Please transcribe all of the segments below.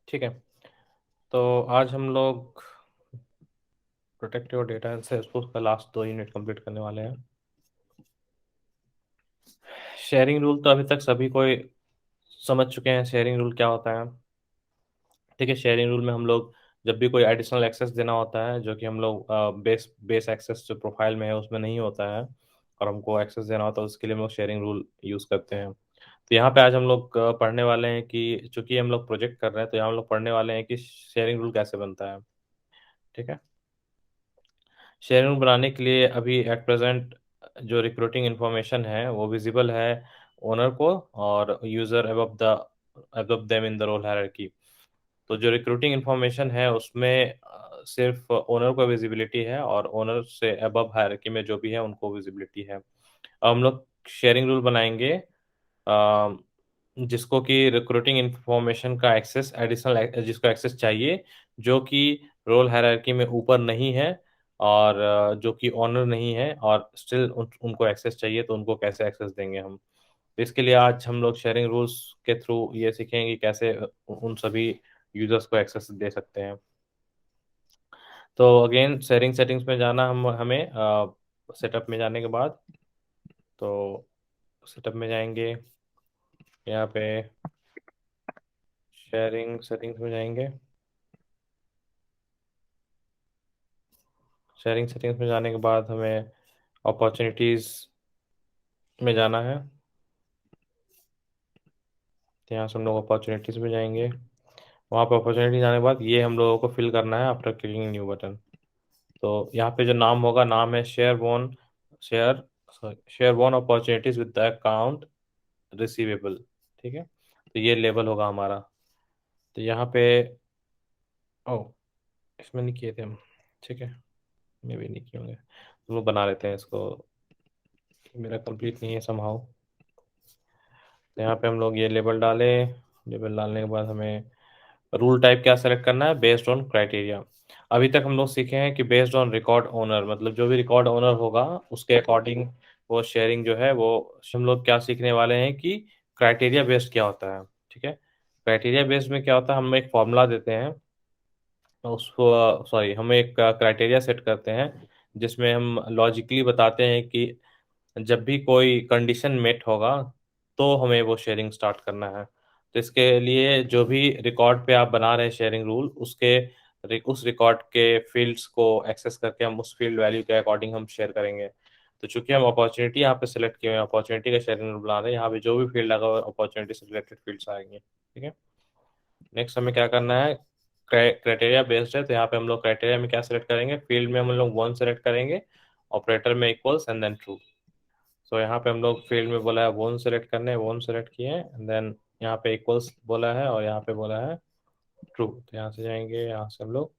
ठीक है। तो आज हम लोग protect your data and Salesforce का लास्ट 2 यूनिट कंप्लीट करने वाले हैं। शेयरिंग रूल तो अभी तक सभी कोई समझ चुके हैं शेयरिंग रूल क्या होता है। ठीक है, शेयरिंग रूल में हम लोग जब भी कोई एडिशनल एक्सेस देना होता है जो कि हम लोग बेस बेस एक्सेस जो प्रोफाइल में है उसमें नहीं होता है और हमको एक्सेस देना होता है, उसके लिए हम लोग शेयरिंग रूल यूज़ करते हैं। तो यहाँ पे आज हम लोग पढ़ने वाले हैं कि चूंकि हम लोग प्रोजेक्ट कर रहे हैं तो यहाँ हम लोग पढ़ने वाले हैं कि शेयरिंग रूल कैसे बनता है। ठीक है, शेयरिंग रूल बनाने के लिए अभी एट प्रेजेंट जो रिक्रूटिंग इन्फॉर्मेशन है वो विजिबल है ओनर को और user above them in the role hierarchy. तो जो रिक्रूटिंग इन्फॉर्मेशन है उसमें सिर्फ ओनर को विजिबिलिटी है और ओनर से अबव हायरार्की में जो भी है उनको विजिबिलिटी है। अब हम लोग शेयरिंग रूल बनाएंगे अ, जिसको कि रिक्रूटिंग इन्फॉर्मेशन का एक्सेस एडिशनल जिसको एक्सेस चाहिए जो कि रोल हायरार्की में ऊपर नहीं है और जो कि ऑनर नहीं है और स्टिल उनको एक्सेस चाहिए तो उनको कैसे एक्सेस देंगे हम। तो इसके लिए आज हम लोग शेयरिंग रूल्स के थ्रू ये सीखेंगे कि कैसे उन सभी यूजर्स को एक्सेस दे सकते हैं। तो अगेन शेयरिंग सेटिंग्स में जाना हम हमें सेटअप में जाने के बाद तो सेटअप में जाएंगे, यहाँ पे शेयरिंग सेटिंग्स में जाएंगे। शेयरिंग सेटिंग्स में जाने के बाद हमें अपॉर्चुनिटीज़ में जाना है। तो यहाँ से हम लोग अपॉर्चुनिटीज़ में जाएंगे, वहाँ पर अपॉर्चुनिटी जाने के बाद ये हम लोगों को फिल करना है आफ्टर क्लिकिंग न्यू बटन। तो यहाँ पे जो नाम होगा, नाम है share share one opportunities with the account receivable. ठीक है, तो ये लेवल होगा हमारा। तो यहाँ पे ओ इसमें नहीं किए थे हम। ठीक है, मे भी नहीं किए होंगे, हम लोग बना लेते हैं इसको, मेरा कंप्लीट नहीं है समहाउ। तो यहाँ पे हम लोग ये लेबल डाले, लेबल डालने के बाद हमें रूल टाइप क्या सेलेक्ट करना है, बेस्ड ऑन क्राइटेरिया। अभी तक हम लोग सीखे हैं कि बेस्ड ऑन रिकॉर्ड ओनर, मतलब जो भी रिकॉर्ड ओनर होगा उसके अकॉर्डिंग वो शेयरिंग जो है वो। हम लोग क्या सीखने वाले हैं कि क्राइटेरिया बेस्ड क्या होता है। ठीक है, क्राइटेरिया बेस्ड में क्या होता है, हम एक फॉर्मूला देते हैं उसको, सॉरी हम एक क्राइटेरिया सेट करते हैं जिसमें हम लॉजिकली बताते हैं कि जब भी कोई कंडीशन मेट होगा तो हमें वो शेयरिंग स्टार्ट करना है। तो इसके लिए जो भी रिकॉर्ड पे आप बना रहे हैं शेयरिंग रूल, उस रिकॉर्ड के फील्ड्स को एक्सेस करके हम उस फील्ड वैल्यू के अकॉर्डिंग हम शेयर करेंगे। तो चूंकि हम अपॉर्चुनिटी यहाँ पे सिलेक्ट किए हुए हैं, अपॉर्चुनिटी का शेयरिंग रूल बना रहे हैं, यहाँ पे जो भी फील्ड लगा हुआ अपॉर्चुनिटी से रिलेटेड फील्ड्स आएंगे। ठीक है, नेक्स्ट हमें क्या करना है, क्राइटेरिया बेस्ड है तो यहाँ पे हम लोग क्राइटेरिया में क्या सेलेक्ट करेंगे, फील्ड में हम लोग वन सेलेक्ट करेंगे, ऑपरेटर में इक्वल्स एंड देन ट्रू। सो यहाँ पे हम लोग फील्ड में बोला है वन सेलेक्ट करने, वन सेलेक्ट किए एंड देन यहाँ पे इक्वल्स बोला है और यहाँ पे बोला है ट्रू। तो यहाँ से जाएंगे, यहाँ से हम लोग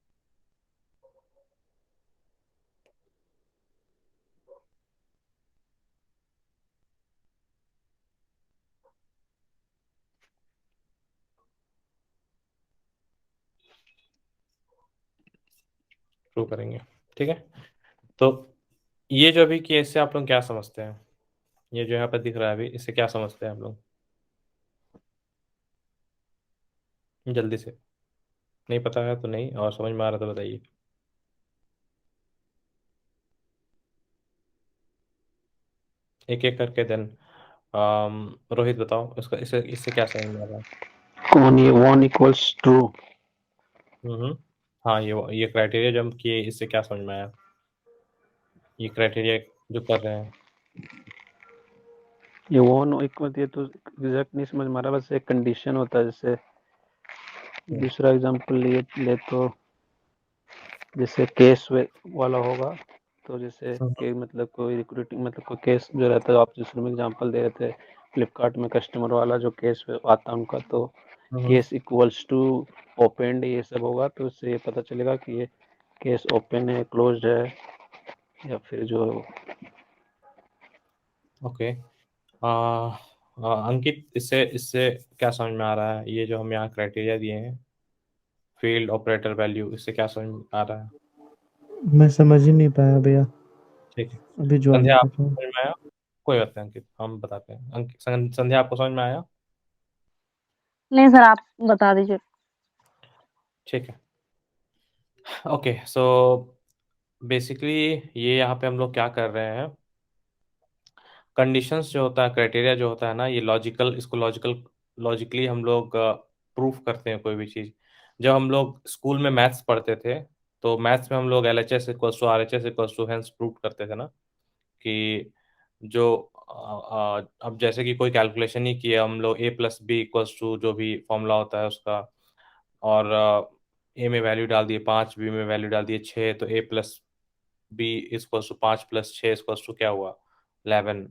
ट्रू करेंगे। ठीक है, तो ये जो अभी कि इससे आप लोग क्या समझते हैं, ये जो यहाँ पे दिख रहा है अभी इससे क्या समझते हैं आप लोग, जल्दी से। नहीं पता है तो नहीं, और समझ में आ रहा तो बताइए। एक एक करके देन रोहित बताओ इसका, इससे इससे क्या समझ में आ रहा है। कौन ये वन इक्वल्स टू? हम्म, हाँ ये क्राइटेरिया जो हम किए इससे क्या समझ में आया, ये क्राइटेरिया जो कर रहे हैं। ये वन इक्वल, ये तो एग्जैक्ट नहीं समझ में आ रहा, बस एक कंडीशन होता है। जैसे हम्म, दूसरा एग्जांपल ले तो जैसे केस वाला होगा, तो जैसे हम्म, कि मतलब कोई रिक्रूटिंग, मतलब कोई केस जो रहता है, आप दूसरे में एग्जांपल दे रहे थे फ्लिपकार्ट में कस्टमर वाला जो केस आता है उनका, तो हम्म, केस इक्वल्स टू ओपनड ये सब होगा, तो इससे ये पता चलेगा कि ये केस ओपन है, क्लोज्ड है, या फिर जो ओके। अंकित इससे इससे क्या समझ में आ रहा है, ये जो हम यहाँ क्राइटेरिया दिए हैं फील्ड ऑपरेटर वैल्यू, इससे क्या समझ में आ रहा है। मैं समझ ही नहीं पाया भैया, ठीक है, अभी ज्वाइन संध्या कर आपको रहा हूँ। समझ में आया। कोई बात नहीं अंकित, हम बताते हैं। संध्या आपको समझ में आया। नहीं सर, आप बता दीजिए। ठीक है। ओके, सो बेसिकली ये यहाँ पे हम लोग क्या कर रहे हैं, कंडीशंस जो होता है, क्राइटेरिया जो होता है ना, ये लॉजिकल, इसको लॉजिकली हम लोग प्रूफ करते हैं कोई भी चीज़। जब हम लोग स्कूल में मैथ्स पढ़ते थे, तो मैथ्स में हम लोग L H S equals to R H S equals to hence proof करते थे ना, कि जो अब जैसे कि कोई कैलकुलेशन ही किया हम लोग, ए प्लस बी इक्वल्स टू जो भी फॉर्मूला होता है उसका, और ए में वैल्यू डाल दिए 5, बी में वैल्यू डाल दिए 6, तो A plus B equals to 5 plus 6 equals to क्या हुआ, 11।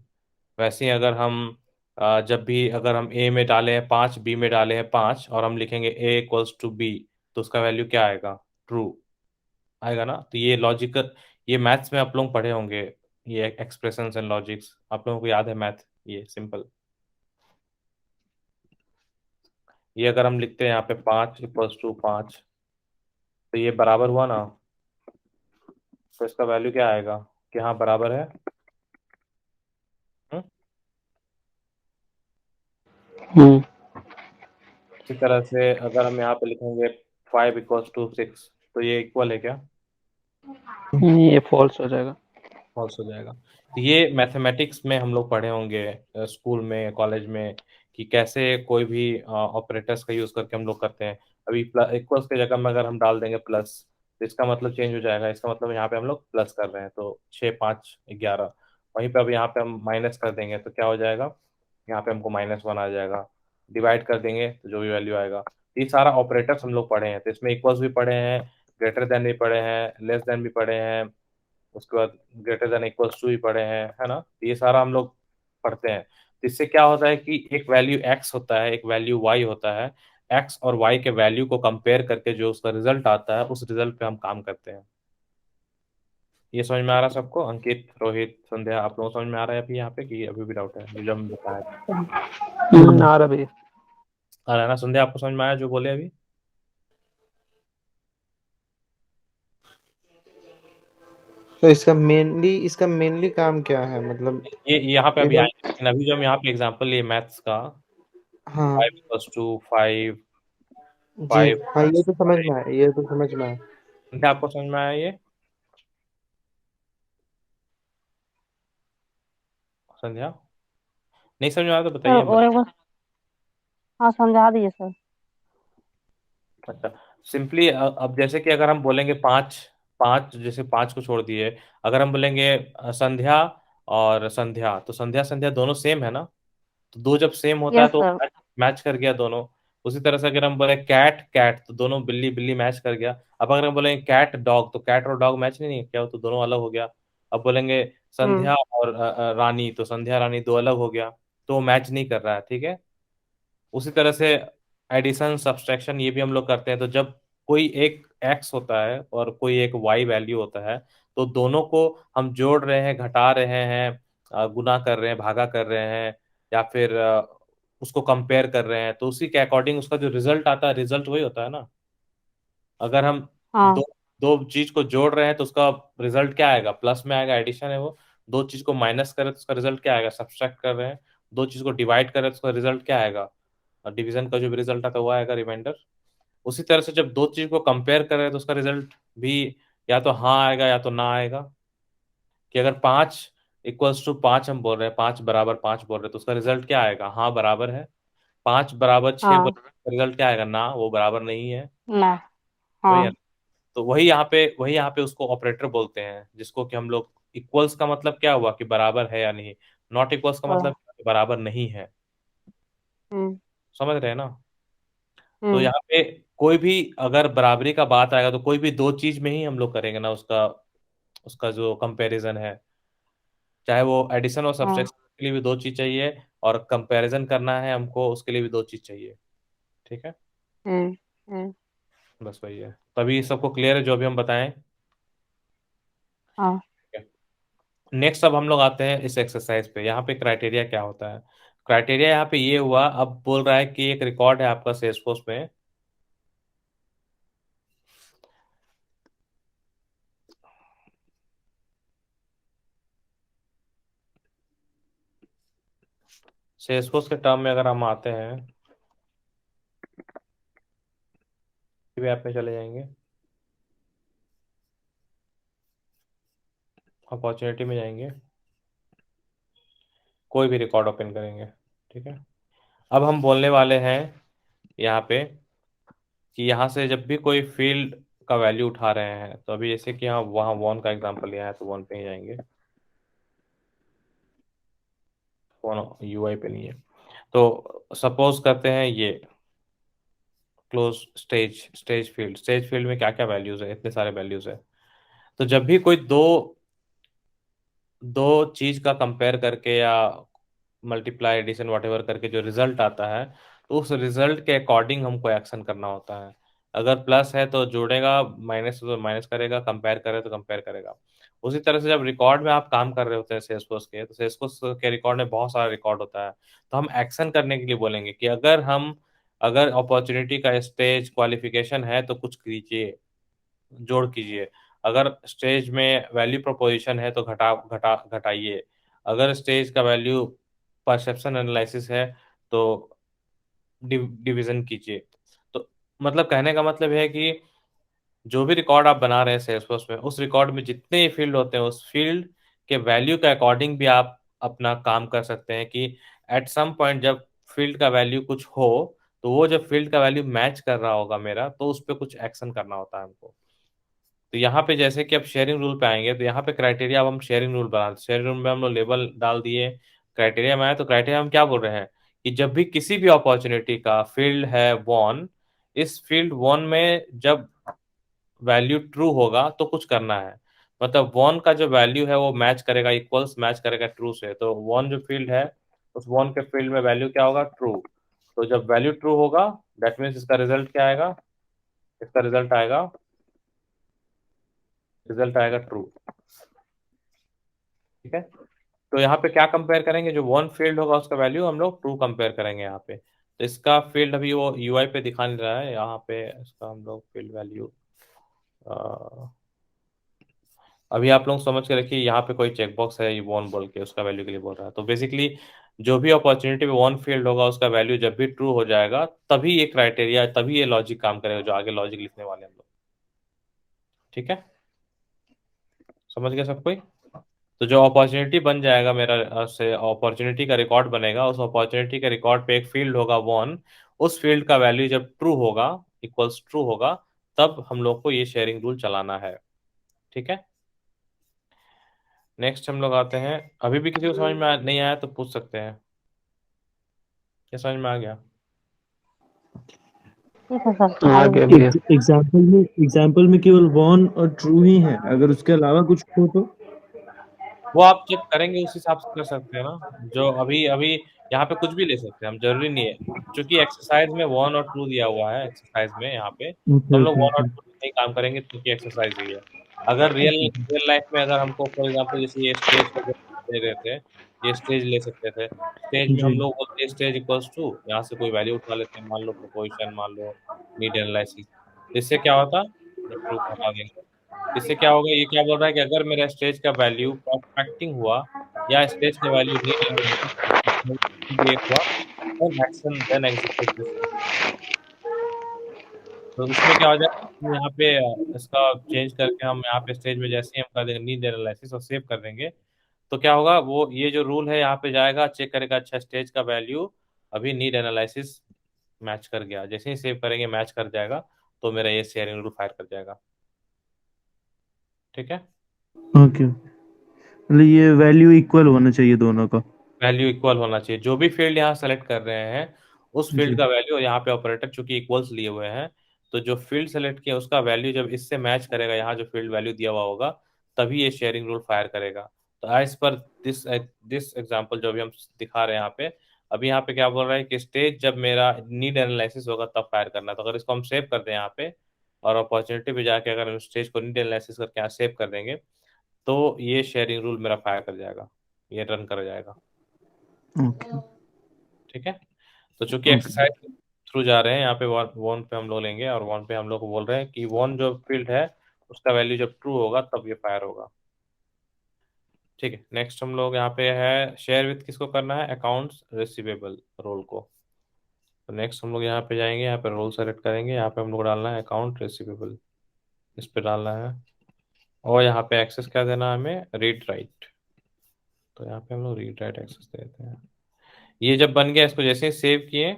वैसे ही अगर हम जब भी अगर हम ए में डाले हैं 5, बी में डाले हैं 5, और हम लिखेंगे ए इक्वल्स टू बी, तो उसका वैल्यू क्या आएगा, ट्रू आएगा ना। तो ये लॉजिकल, ये मैथ्स में आप लोग पढ़े होंगे, ये एक्सप्रेशंस एंड लॉजिक्स आप लोगों को याद है मैथ, ये सिंपल। ये अगर हम लिखते हैं यहाँ पे 5 इक्वल्स टू 5, तो ये बराबर हुआ ना, तो इसका वैल्यू क्या आएगा, कि हाँ बराबर है। हम्म? हम्म। इसी तरह से अगर हम यहाँ पे लिखेंगे 5 इक्वल्स टू 6, तो ये इक्वल है क्या, ये फॉल्स हो जाएगा। फॉल्स हो जाएगा। तो ये मैथमेटिक्स में हम लोग पढ़े होंगे स्कूल में, कॉलेज में, कि कैसे कोई भी ऑपरेटर्स का यूज करके हम लोग करते हैं। अभी इक्वल्स की जगह में अगर हम डाल देंगे प्लस, तो इसका मतलब चेंज हो जाएगा, इसका मतलब यहाँ पे हम लोग प्लस कर रहे हैं, तो 6 5 11। वहीं पे अब यहाँ पे हम माइनस कर देंगे तो क्या हो जाएगा, यहाँ पे हमको -1 आ जाएगा। डिवाइड कर देंगे तो जो भी वैल्यू आएगा। ये सारा ऑपरेटर्स हम लोग पढ़े हैं, तो इसमें इक्वल्स भी पढ़े हैं, ग्रेटर देन भी पढ़े हैं, लेस देन भी पढ़े हैं, उसके बाद ग्रेटर देन इक्वल्स टू ही पढ़े हैं, है ना। तो ये सारा हम लोग पढ़ते हैं। तो इससे क्या होता है कि एक वैल्यू x होता है, एक वैल्यू y होता है। x और y के वैल्यू को कंपेयर करके जो उसका रिजल्ट आता है, उस रिजल्ट पे हम काम करते हैं। ये समझ में आ रहा है सबको, अंकित, रोहित, संध्या, आप लोगों को समझ में आ रहा है अभी यहाँ पे, कि अभी भी डाउट है जो हम बताया था। हम्म। आ रहा भैया। आ रहा है ना संध्या, आपको समझ में आया जो बोले अभी। तो इसका मेनली काम क्या है, मतलब? ये यहाँ पे ये अभी तो आएंगे, लेकिन अभी जो हम यहाँ पे एग्जाम्पल लिए मैथ्स का, हाँ 5 + 2 5, जी, 5 हाँ, ये + तो समझ में आया, ये तो समझ में आया। संध्या, आपको समझ में आया ये, संध्या? नहीं समझ में आया तो सर बताइए, हम और बता। एक बार। हाँ, समझा दीजिए सर। अच्छा, सिंपली अब जैसे कि अगर हम बोलेंगे 5, 5 जैसे 5 को छोड़ दिए, अगर हम बोलेंगे संध्या और संध्या, तो संध्या संध्या दोनों सेम है ना। तो दो जब सेम होता है यस तो सर। मैच कर गया दोनों। उसी तरह से अगर हम बोले कैट कैट, तो दोनों बिल्ली बिल्ली मैच कर गया। अब अगर हम बोलेंगे कैट डॉग, तो कैट और डॉग मैच नहीं किया, तो दोनों अलग हो गया। अब बोलेंगे हम्म। संध्या और रानी, तो संध्या रानी दो अलग हो गया, तो मैच नहीं कर रहा है, ठीक है। उसी तरह से एडिशन सब्सट्रैक्शन ये भी हम लोग करते हैं। तो जब कोई एक x होता है और कोई एक y वैल्यू होता है, तो दोनों को हम जोड़ रहे हैं, घटा रहे हैं, गुना कर रहे हैं, भागा कर रहे हैं, या फिर उसको कंपेयर कर रहे हैं, तो उसी के अकॉर्डिंग उसका जो रिजल्ट आता है, रिजल्ट वही होता है ना। अगर हम दो हाँ। दो चीज को जोड़ रहे हैं तो उसका रिजल्ट क्या आएगा, प्लस में आएगा, एडिशन है वो। दो चीज को माइनस करें तो उसका रिजल्ट क्या आएगा, सब्सट्रैक्ट कर रहे हैं। दो चीज को डिवाइड करें तो उसका रिजल्ट क्या आएगा, और डिवीजन का जो भी रिजल्ट आता है वो आएगा, रिमाइंडर। उसी तरह से जब दो चीज को कंपेयर करें तो उसका रिजल्ट भी या तो हाँ आएगा या तो ना आएगा। कि अगर 5 = 5 हम बोल रहे हैं, 5 = 5 बोल रहे हैं, तो उसका रिजल्ट क्या आएगा, हाँ बराबर है। 5 = 6 बोल हाँ। रहे हैं, तो रिजल्ट क्या आएगा, ना वो बराबर नहीं है। ना। वही है। हाँ। तो वही यहाँ पे उसको ऑपरेटर बोलते हैं, जिसको कि हम लोग, इक्वल्स का मतलब क्या हुआ कि बराबर है या नहीं, नॉट इक्वल्स का मतलब हाँ। बराबर नहीं है। हम्म। समझ रहे हैं ना। तो हम्म। यहाँ पे कोई भी अगर बराबरी का बात आएगा, तो कोई भी दो चीज में ही हम लोग करेंगे ना उसका, उसका जो कंपैरिजन है। चाहे वो एडिशन और हाँ। सब्सट्रैक्शन के लिए भी दो चीज चाहिए, और कंपैरिजन करना है हमको, उसके लिए भी दो चीज चाहिए। ठीक है, हम्म। हम्म। बस वही है। तभी सबको क्लियर है जो भी हम बताएं। हाँ। नेक्स्ट अब हम लोग आते हैं इस एक्सरसाइज पे। यहाँ पे क्राइटेरिया क्या होता है, क्राइटेरिया यहाँ पे ये हुआ, अब बोल रहा है कि एक रिकॉर्ड है आपका सेल्सफोर्स में। सेल्सफोर्स के टर्म में अगर हम आते हैं, भी ऐप में चले जाएंगे, अपॉर्चुनिटी में जाएंगे, कोई भी रिकॉर्ड ओपन करेंगे। ठीक है, अब हम बोलने वाले हैं यहाँ पे कि यहाँ से जब भी कोई फील्ड का वैल्यू उठा रहे हैं, तो अभी जैसे कि यहाँ वहाँ वन का एग्जांपल लिया है तो वन पे ही जाएंगे, वन यूआई पे नहीं है। तो सपोज करते हैं ये क्लोज स्टेज फील्ड में क्या क्या वैल्यूज है, इतने सारे वैल्यूज है। तो जब भी कोई दो दो चीज का कंपेयर करके या मल्टीप्लाई एडिशन वॉटेवर करके जो रिजल्ट आता है, तो उस रिजल्ट के अकॉर्डिंग हमको एक्शन करना होता है। अगर प्लस है तो जोड़ेगा, माइनस है तो माइनस करेगा, कंपेयर करे तो कंपेयर करेगा। उसी तरह से जब रिकॉर्ड में आप काम कर रहे होते हैं सेल्सफोर्स के, तो सेल्सफोर्स के रिकॉर्ड में बहुत सारा रिकॉर्ड होता है। तो हम एक्शन करने के लिए बोलेंगे कि अगर अपॉर्चुनिटी का स्टेज क्वालिफिकेशन है तो कुछ कीजिए, जोड़ कीजिए। अगर स्टेज में वैल्यू प्रोपोजिशन है तो घटाइए। अगर स्टेज का वैल्यू परसेप्शन एनालिसिस है तो डिवीजन कीजिए। तो मतलब कहने का मतलब है कि जो भी रिकॉर्ड आप बना रहे हैं सेल्सफोर्स में, उस रिकॉर्ड में जितने फील्ड होते हैं, उस फील्ड के वैल्यू के अकॉर्डिंग भी आप अपना काम कर सकते हैं कि एट सम पॉइंट जब फील्ड का वैल्यू कुछ हो, तो वो जब फील्ड का वैल्यू मैच कर रहा होगा मेरा, तो उस पर कुछ एक्शन करना होता है हमको। तो यहाँ पे जैसे कि अब शेयरिंग रूल पे आएंगे, तो यहाँ पे क्राइटेरिया, अब हम शेयरिंग रूल बना, शेयरिंग रूल में हम लोग लेबल डाल दिए, क्राइटेरिया में आए तो क्राइटेरिया हम क्या बोल रहे हैं कि जब भी किसी भी अपॉर्चुनिटी का फील्ड है वन, इस फील्ड वन में जब वैल्यू ट्रू होगा तो कुछ करना है। मतलब वन का जो वैल्यू है वो मैच करेगा, इक्वल्स मैच करेगा ट्रू से। तो वन जो फील्ड है, उस वन के फील्ड में वैल्यू क्या होगा, ट्रू। तो जब वैल्यू ट्रू होगा, दैट मीन्स इसका रिजल्ट क्या आएगा, इसका रिजल्ट आएगा ट्रू। ठीक है, तो यहाँ पे क्या कंपेयर करेंगे, जो वन फील्ड होगा उसका वैल्यू हम लोग ट्रू कंपेयर करेंगे यहाँ पे। तो इसका फील्ड अभी वो यूआई पे दिखा नहीं रहा है, यहाँ पे इसका हम लोग फील्ड वैल्यू अभी आप लोग समझ के रखिए, यहाँ पे कोई चेकबॉक्स है ये वन बोल के उसका वैल्यू के लिए बोल रहा है। तो बेसिकली जो भी अपॉर्चुनिटी में वन फील्ड होगा उसका वैल्यू जब भी ट्रू हो जाएगा, तभी ये क्राइटेरिया, तभी ये लॉजिक काम करेगा, जो आगे लॉजिक लिखने वाले हम लोग। ठीक है, समझ गया सब कोई। तो जो अपॉर्चुनिटी बन जाएगा मेरा, से अपॉर्चुनिटी का रिकॉर्ड बनेगा, उस अपॉर्चुनिटी के रिकॉर्ड पे एक फील्ड होगा वन, उस फील्ड का वैल्यू जब ट्रू होगा, इक्वल्स ट्रू होगा, तब हम लोग को ये शेयरिंग रूल चलाना है। ठीक है, नेक्स्ट हम लोग आते हैं। अभी भी किसी को समझ में नहीं आया तो पूछ सकते हैं। क्या समझ में आ गया? ठीक है सर, आगे आगे। भी है। एग्जाम्पल में केवल वन और ट्रू ही है, अगर उसके अलावा कुछ हो तो। वो आप जब करेंगे उस हिसाब से कर सकते हैं ना। जो अभी अभी यहाँ पे कुछ भी ले सकते हैं हम, जरूरी नहीं है। क्योंकि एक्सरसाइज में वन और टू दिया हुआ है, एक्सरसाइज में यहाँ पे, तो ओके हम लोग ओके वन और ओके। टू नहीं काम करेंगे क्योंकि एक्सरसाइज ही है। अगर रियल रियल लाइफ में अगर हमको फॉर एग्जाम्पल जैसे ये स्टेज का जो दे रहे थे, ये स्टेज ले सकते थे। स्टेज में हम जी। लोग बोलते हैं स्टेज इक्वल्स टू, यहाँ से कोई वैल्यू उठा लेते हैं, मान लो प्रोपोजिशन, मान लो नीड एनालिसिस। इससे क्या होता, ट्रू हटा देंगे। इससे क्या होगा, ये क्या बोल रहा है कि अगर मेरा स्टेज का वैल्यू परफेक्टिंग हुआ या स्टेज का वैल्यू हुआ, then action, then execute this. तो इसमें क्या हो जाएगा कि यहाँ पे इसका चेंज करके हम यहाँ पे स्टेज में जैसे ही हम कर देंगे नीड एनालिसिस और सेव कर देंगे, तो क्या होगा, वो ये जो रूल है यहाँ पे जाएगा, चेक करेगा, अच्छा स्टेज का वैल्यू अभी नीड एनालिसिस मैच कर गया, जैसे ही सेव करेंगे मैच कर जाएगा, तो मेरा ये शेयरिंग रूल फायर कर जाएगा। ठीक है, ओके, मतलब ये वैल्यू इक्वल होना चाहिए दोनों का। वैल्यू इक्वल होना चाहिए। जो भी फील्ड यहाँ सेलेक्ट कर रहे हैं, उस फील्ड जी। का वैल्यू यहाँ पे ऑपरेटर चूंकि इक्वल्स लिए हुए हैं, तो जो फील्ड सेलेक्ट किया उसका वैल्यू जब इससे मैच करेगा, यहाँ जो फील्ड वैल्यू दिया हुआ होगा, तभी ये शेयरिंग रूल फायर करेगा। तो as per this this example जो भी हम दिखा रहे हैं यहाँ पे, अभी यहाँ पे क्या बोल रहा है कि स्टेज जब मेरा नीड एनालिसिस होगा तब फायर करना है। तो अगर इसको हम सेव कर दें यहाँ पे, और अपॉर्चुनिटी पे जाके अगर हम स्टेज को नीड एनालिसिस करके यहाँ सेव कर देंगे, तो ये शेयरिंग रूल मेरा फायर कर जाएगा, ये रन कर जाएगा। ओके ठीक है, तो चूंकि ओके। एक्सरसाइज के थ्रू जा रहे हैं, यहाँ पे वन वन पे हम लोग लेंगे, और वन पे हम लोग को बोल रहे हैं कि वन जो फील्ड है उसका वैल्यू जब ट्रू होगा तब ये फायर होगा। ठीक है, नेक्स्ट हम लोग यहाँ पे है शेयर विथ, किसको करना है, अकाउंट्स रिसीवेबल रोल को। तो नेक्स्ट हम लोग यहाँ पे जाएंगे, यहाँ पे रोल सेलेक्ट करेंगे, यहाँ पे हम लोग डालना है अकाउंट रिसीवेबल, इस पे डालना है। और यहाँ पे एक्सेस क्या देना है हमें, रीड राइट। तो यहाँ पे हम लोग रीड राइट एक्सेस देते हैं। ये जब बन गया, इसको जैसे ही सेव किए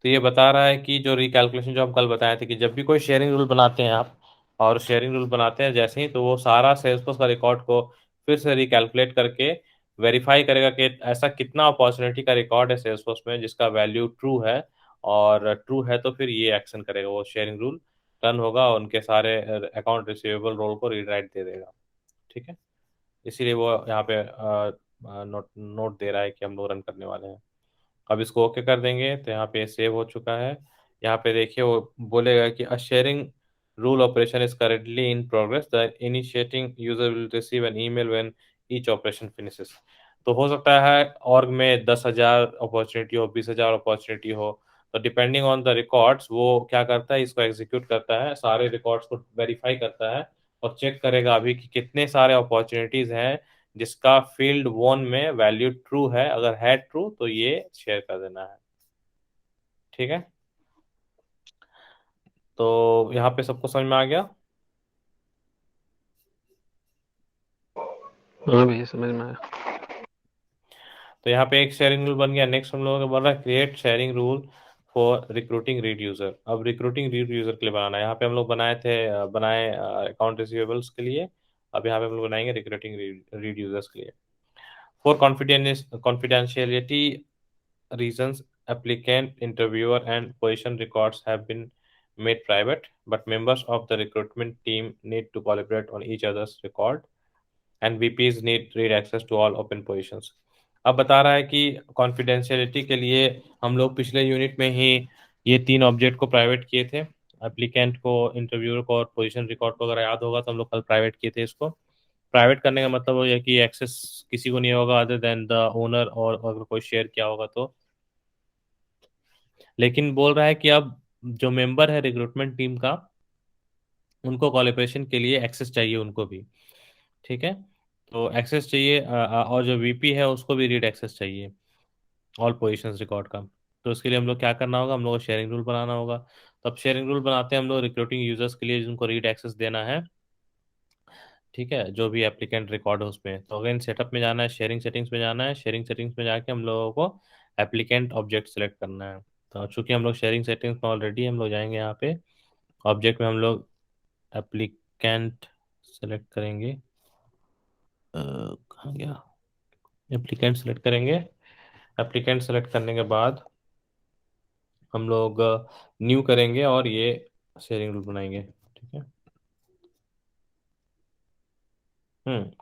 तो ये बता रहा है कि जो रिकैलकुलेशन जो हम कल बताए थे कि जब भी कोई शेयरिंग रूल बनाते हैं आप, और शेयरिंग रूल बनाते हैं जैसे ही, तो वो सारा सेल्सफोर्स का रिकॉर्ड को फिर से रिकैलकुलेट करके वेरीफाई करेगा कि ऐसा कितना अपॉर्चुनिटी का रिकॉर्ड है सेल्सफोर्स में जिसका वैल्यू ट्रू है, और ट्रू है तो फिर ये एक्शन करेगा, वो शेयरिंग रूल रन होगा और उनके सारे अकाउंट रिसीवेबल रोल को रीराइट दे देगा। ठीक है, इसीलिए वो यहाँ पे नोट नोट दे रहा है कि हम लोग रन करने वाले हैं। अब इसको ओके कर देंगे तो यहाँ पे सेव हो चुका है। यहाँ पे देखिए वो बोलेगा कि अ sharing rule operation is currently in progress, the initiating user will receive an email when each operation finishes. तो हो सकता है ऑर्ग में 10,000 अपॉर्चुनिटी हो, 20,000 अपॉर्चुनिटी हो, तो डिपेंडिंग ऑन द रिकॉर्ड्स वो क्या करता है, इसको एग्जीक्यूट करता है, सारे रिकॉर्ड्स को वेरीफाई करता है और चेक करेगा अभी कि कितने सारे अपॉर्चुनिटीज हैं जिसका फील्ड वन में वैल्यू ट्रू है। अगर है ट्रू तो ये शेयर कर देना है। ठीक है, तो यहाँ पे सबको समझ में आ गया। हाँ भैया समझ में आया। तो यहाँ पे एक शेयरिंग रूल बन गया। नेक्स्ट हम लोगों का बन रहा है create sharing rule for recruiting read user. अब रिक्रूटिंग रीड यूजर के लिए बनाना है। यहाँ पे हम लोग बनाए अकाउंट रिसीवेबल्स के लिए। अब यहाँ पे हम लोग बनाएंगे रिक्रूटिंग रीड यूजर्स के लिए। For confidentiality reasons, applicant, interviewer, and position records have been made private, but members of the recruitment team need to collaborate on each other's record, and VPs need read access to all open positions. अब बता रहा है कि confidentiality के लिए हम लोग पिछले यूनिट में ही ये तीन ऑब्जेक्ट को प्राइवेट किए थे, एप्लीकेंट को, इंटरव्यूअर को और पोजीशन रिकॉर्ड को। अगर याद होगा तो हम लोग कल प्राइवेट किए थे। इसको प्राइवेट करने का मतलब ये है कि एक्सेस किसी को नहीं होगा अदर देन द ओनर, और अगर कोई शेयर किया होगा तो। लेकिन बोल रहा है कि अब जो मेंबर है रिक्रूटमेंट टीम का, उनको कोलैबोरेशन के लिए एक्सेस चाहिए उनको भी। ठीक है, तो एक्सेस चाहिए, और जो वीपी है उसको भी रीड एक्सेस चाहिए ऑल पोजीशंस रिकॉर्ड का। तो उसके लिए हम लोग क्या करना होगा, हम लोग को शेयरिंग रूल बनाना होगा। तो अब शेयरिंग रूल बनाते हैं हम लोग रिक्रूटिंग यूजर्स के लिए जिनको रीड एक्सेस देना है। ठीक है, जो भी एप्लीकेंट रिकॉर्ड है उसमें। तो अगेन सेटअप में जाना है, शेयरिंग सेटिंग्स में जाना है, शेयरिंग सेटिंग्स में जाके हम लोगों को एप्लीकेंट ऑब्जेक्ट सेलेक्ट करना है। तो चूंकि हम लोग शेयरिंग सेटिंग्स में ऑलरेडी, हम लोग जाएंगे यहाँ पे ऑब्जेक्ट में, हम लोग एप्लीकेंट सेलेक्ट करेंगे। कहाँ गया, एप्लीकेंट सेलेक्ट करेंगे। एप्लीकेंट सेलेक्ट करने के बाद हम लोग न्यू करेंगे और ये शेयरिंग रूल बनाएंगे। ठीक है,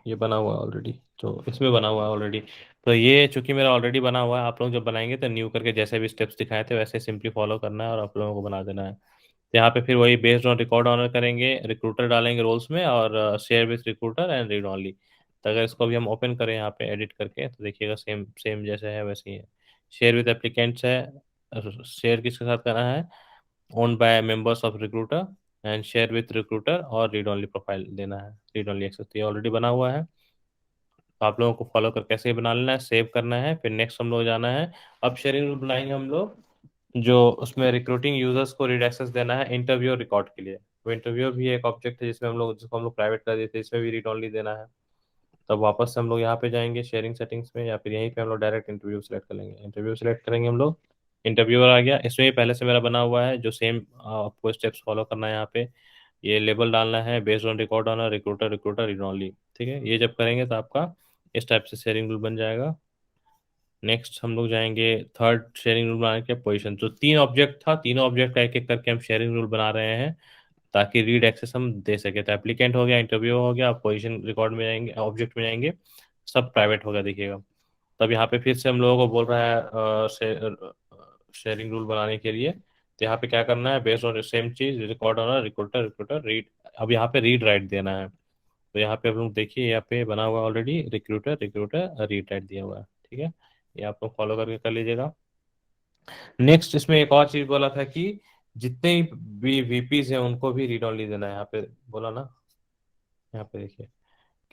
ये बना हुआ है ऑलरेडी, तो इसमें बना हुआ है ऑलरेडी। तो ये चूंकि मेरा ऑलरेडी बना हुआ है, आप लोग जब बनाएंगे तो न्यू करके जैसे भी स्टेप्स दिखाए थे वैसे सिंपली फॉलो करना है और आप लोगों को बना देना है। तो यहाँ पे फिर वही बेस्ड ऑन रिकॉर्ड ऑनर करेंगे, रिक्रूटर डालेंगे रोल्स में, और share with recruiter and read only. तो अगर इसको भी हम ओपन करें यहाँ पे एडिट करके तो देखिएगा सेम सेम जैसे है वैसे ही है। शेयर विथ एप्लीकेंट्स है, शेयर किसके साथ करना है, owned by members of recruiter, and share with recruiter, और रीड ओनली प्रोफाइल देना है, रीड ओनली एक्सेस। तो ये ऑलरेडी बना हुआ है, तो आप लोगों को फॉलो कर कैसे बना लेना है, सेव करना है, फिर नेक्स्ट हम लोग जाना है। अब शेयरिंग रूल बनाएंगे हम लोग जो उसमें रिक्रूटिंग यूजर्स को रीड एक्सेस देना है इंटरव्यू रिकॉर्ड के लिए। वो इंटरव्यू भी एक ऑब्जेक्ट है जिसमें हम लोग, जिसको हम लोग प्राइवेट कर देते हैं, इसमें भी रीड ओनली देना है। तब वापस से हम लोग यहाँ पे जाएंगे शेयरिंग सेटिंग्स में, या फिर यहीं पे हम लोग डायरेक्ट इंटरव्यू सेलेक्ट कर लेंगे। इंटरव्यू सेलेक्ट करेंगे हम लोग, इंटरव्यूअर आ गया। इसमें भी पहले से मेरा बना हुआ है जो सेम आपको स्टेप्स फॉलो करना है। यहाँ पे ये लेबल डालना है, based on record owner, recruiter, recruiter, read only. ठीक है, ये जब करेंगे तो आपका इस टाइप से शेयरिंग रूल बन जाएगा। नेक्स्ट हम लोग जाएंगे थर्ड शेयरिंग रूल बनाने के पोजीशन। तो तीन ऑब्जेक्ट था, तीनों ऑब्जेक्ट का एक एक करके हम शेयरिंग रूल बना रहे हैं ताकि रीड एक्सेस हम दे सके। तो एप्लीकेंट हो गया, इंटरव्यू हो गया, पोजीशन रिकॉर्ड में जाएंगे, ऑब्जेक्ट में जाएंगे, सब प्राइवेट होगा देखिएगा। तब यहाँ पे फिर से हम लोगों को बोल रहा है शेयरिंग रूल बनाने के लिए। तो यहाँ पे क्या करना है, बेस्ड ऑन सेम चीज, record owner, recruiter, recruiter, read. अब यहाँ पे रीड राइट देना है। तो यहाँ पे आप लोग देखिए, यहाँ पे बना हुआ already recruiter, recruiter, read write दिया हुआ है। ठीक है, ये आप लोग फॉलो करके कर लीजिएगा। नेक्स्ट इसमें एक और चीज बोला था कि जितने भी वीपीज हैं उनको भी रीड ओनली देना है। यहाँ पे बोला ना, यहाँ पे देखिए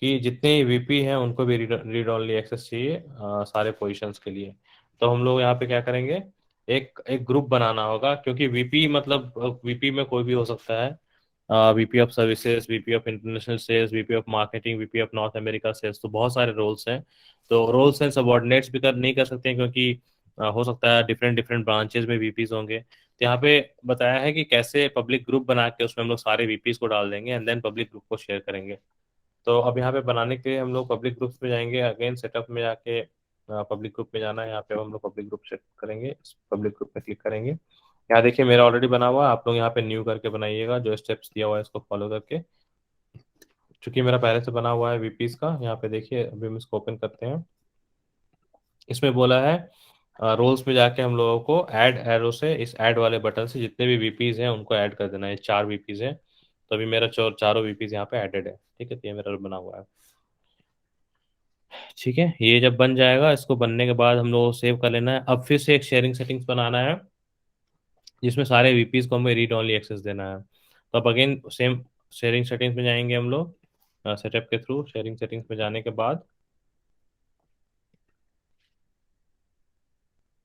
कि जितने वीपी हैं उनको भी रीड ओनली एक्सेस चाहिए सारे पोजीशंस के लिए। तो हम लोग यहाँ पे क्या करेंगे, एक एक ग्रुप बनाना होगा, क्योंकि वीपी मतलब वीपी में कोई भी हो सकता है। VP of services, VP of international sales, VP of marketing, VP of North America sales, तो बहुत सारे रोल्स हैं। तो रोल्स एंड सबॉर्डिनेट्स भी नहीं कर सकते हैं, क्योंकि हो सकता है डिफरेंट डिफरेंट ब्रांचेस में वीपीज होंगे। तो यहाँ पे बताया है कि कैसे पब्लिक ग्रुप बना के उसमें हम लोग सारे वीपीज को डाल देंगे एंड देन पब्लिक ग्रुप को शेयर करेंगे। तो अब यहाँ पे बनाने के लिए हम लोग पब्लिक ग्रुप्स में जाएंगे, अगेन सेटअप में जाके पब्लिक ग्रुप में जाना है। यहाँ पे अब हम लोग पब्लिक ग्रुप सेट करेंगे, पब्लिक ग्रुप पे क्लिक करेंगे। यहाँ देखिए मेरा ऑलरेडी बना हुआ है, आप लोग यहाँ पे न्यू करके बनाइएगा, जो स्टेप्स दिया हुआ है इसको फॉलो करके। चूंकि मेरा पहले से बना हुआ है वीपीज का, यहाँ पे देखिए अभी हम इसको ओपन करते हैं। इसमें बोला है रोल्स में जाके हम लोगों को ऐड एरो से, इस ऐड वाले बटन से जितने भी वीपीज हैं उनको ऐड कर देना है। 4 वीपीज हैं, तो अभी मेरा चारों वीपीज यहाँ पे एडेड है। ठीक है, तो ये मेरा बना हुआ है। ठीक है, ये जब बन जाएगा, इसको बनने के बाद हम लोग सेव कर लेना है। अब फिर से एक शेयरिंग सेटिंग्स बनाना है, जिसमें सारे वीपीज को हमें रीड ओनली एक्सेस देना है। तो अब अगेन सेम शेयरिंग सेटिंग्स में जाएंगे हम लोग, सेटअप के थ्रू शेयरिंग सेटिंग्स में जाने के बाद,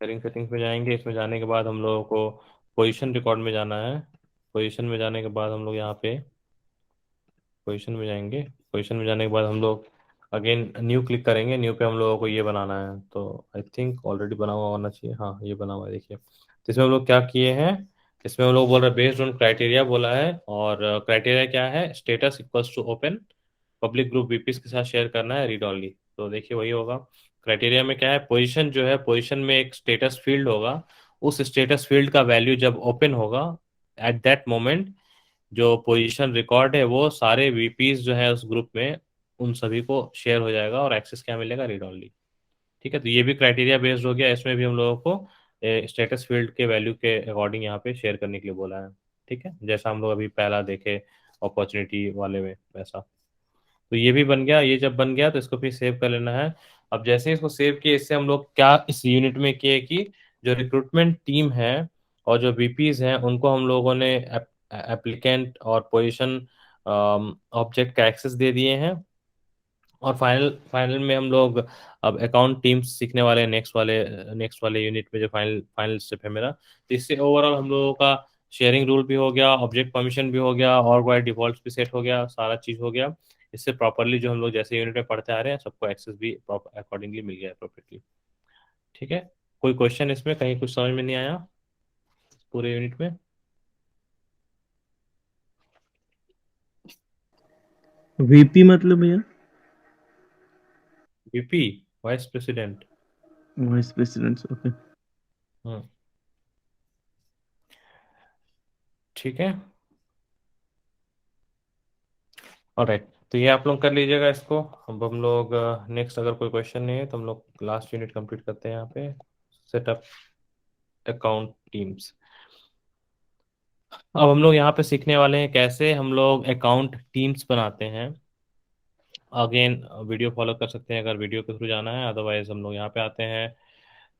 शेयरिंग सेटिंग्स में जाएंगे। इसमें जाने के बाद हम लोगों को पोजीशन रिकॉर्ड में जाना है। पोजीशन में जाने के बाद हम लोग यहाँ पे पोजीशन में जाएंगे। पोजीशन में जाने के बाद हम लोग अगेन न्यू क्लिक करेंगे। न्यू पे हम लोगों को ये बनाना है, तो आई थिंक ऑलरेडी बना हुआ होना चाहिए। हाँ, ये बना हुआ है, देखिए। तो इसमें हम लोग क्या किए हैं, इसमें हम लोग बोल रहे हैं बेस्ड ऑन क्राइटेरिया बोला है, और क्राइटेरिया क्या है, status equals to open, public group VPs के साथ शेयर करना है, रीड ओनली। तो देखिए वही होगा। क्राइटेरिया में क्या है, पोजीशन जो है, पोजीशन में एक स्टेटस फील्ड होगा। उस स्टेटस फील्ड का वैल्यू जब ओपन होगा, एट दैट मोमेंट जो पोजीशन रिकॉर्ड है वो सारे वीपीस जो है उस ग्रुप में, उन सभी को शेयर हो जाएगा, और एक्सेस क्या मिलेगा, रीड ओनली। ठीक है, तो ये भी क्राइटेरिया बेस्ड हो गया। इसमें भी हम लोगों को स्टेटस फील्ड के वैल्यू के अकॉर्डिंग यहाँ पे शेयर करने के लिए बोला है। ठीक है, जैसा हम लोग अभी पहला देखे अपॉर्चुनिटी वाले में, वैसा। तो ये भी बन गया। ये जब बन गया तो इसको फिर सेव कर लेना है। अब जैसे ही इसको सेव किए, इससे हम लोग क्या इस यूनिट में किए कि जो रिक्रूटमेंट टीम है और जो वीपीज हैं उनको हम लोगों ने एप्लीकेंट और पोजीशन ऑब्जेक्ट का एक्सेस दे दिए हैं। और फाइनल फाइनल में हम लोग अब अकाउंट टीम्स सीखने वाले हैं, नेक्स्ट वाले यूनिट में, जो फाइनल फाइनल स्टेप है मेरा। तो इससे ओवरऑल हम लोगों का शेयरिंग रूल भी हो गया, ऑब्जेक्ट परमिशन भी हो गया, और वाइड डिफॉल्ट भी सेट हो गया, सारा चीज हो गया। इससे प्रॉपरली जो हम लोग जैसे यूनिट में पढ़ते आ रहे हैं, सबको एक्सेस भी अकॉर्डिंगली मिल गया अप्रोप्रिएटली। ठीक है, कोई क्वेश्चन इसमें, कहीं कुछ समझ में नहीं आया पूरे यूनिट में? वीपी मतलब भैया? VP, vice president. Vice president, okay. Hmm, ठीक है, ऑलराइट। तो ये आप लोग कर लीजिएगा इसको। अब हम लोग नेक्स्ट, अगर कोई क्वेश्चन नहीं है तो हम लोग लास्ट यूनिट कंप्लीट करते हैं यहाँ पे, सेटअप अकाउंट टीम्स। अब हम लोग यहाँ पे सीखने वाले हैं कैसे हम लोग अकाउंट टीम्स बनाते हैं। अगेन वीडियो फॉलो कर सकते हैं अगर वीडियो के थ्रू जाना है, अदरवाइज हम लोग यहाँ पे आते हैं।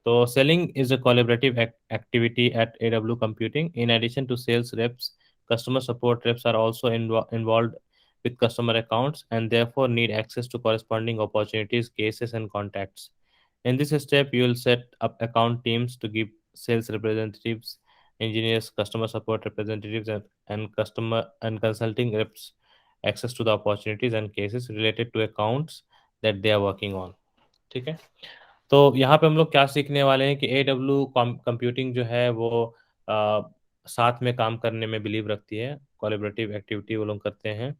तो selling is a collaborative activity at AW Computing. In addition to sales reps, customer support reps are also involved with customer accounts and therefore need access to corresponding opportunities, cases, and contacts. In this step, you will set up account teams to give sales representatives, engineers, customer support representatives, and customer and consulting reps access to the opportunities and cases related to accounts that they are working on. ठीक है, तो यहाँ पे हम लोग क्या सीखने वाले हैं कि AW कंप्यूटिंग जो है वो आ, साथ में काम करने में बिलीव रखती है, कोलैबोरेटिव एक्टिविटी वो लोग करते हैं।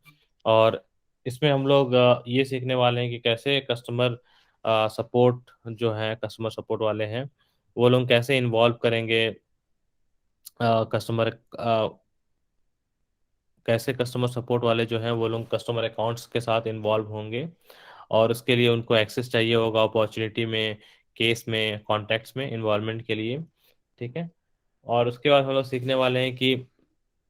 और इसमें हम लोग ये सीखने वाले हैं कि कैसे कस्टमर सपोर्ट जो है, कस्टमर सपोर्ट वाले हैं, वो लोग कैसे इन्वॉल्व करेंगे कस्टमर, कैसे कस्टमर सपोर्ट वाले जो हैं वो लोग कस्टमर अकाउंट्स के साथ इन्वॉल्व होंगे, और उसके लिए उनको एक्सेस चाहिए होगा अपॉर्चुनिटी में, केस में, कॉन्टैक्ट्स में इन्वॉल्वमेंट के लिए। ठीक है, और उसके बाद हम लोग सीखने वाले हैं कि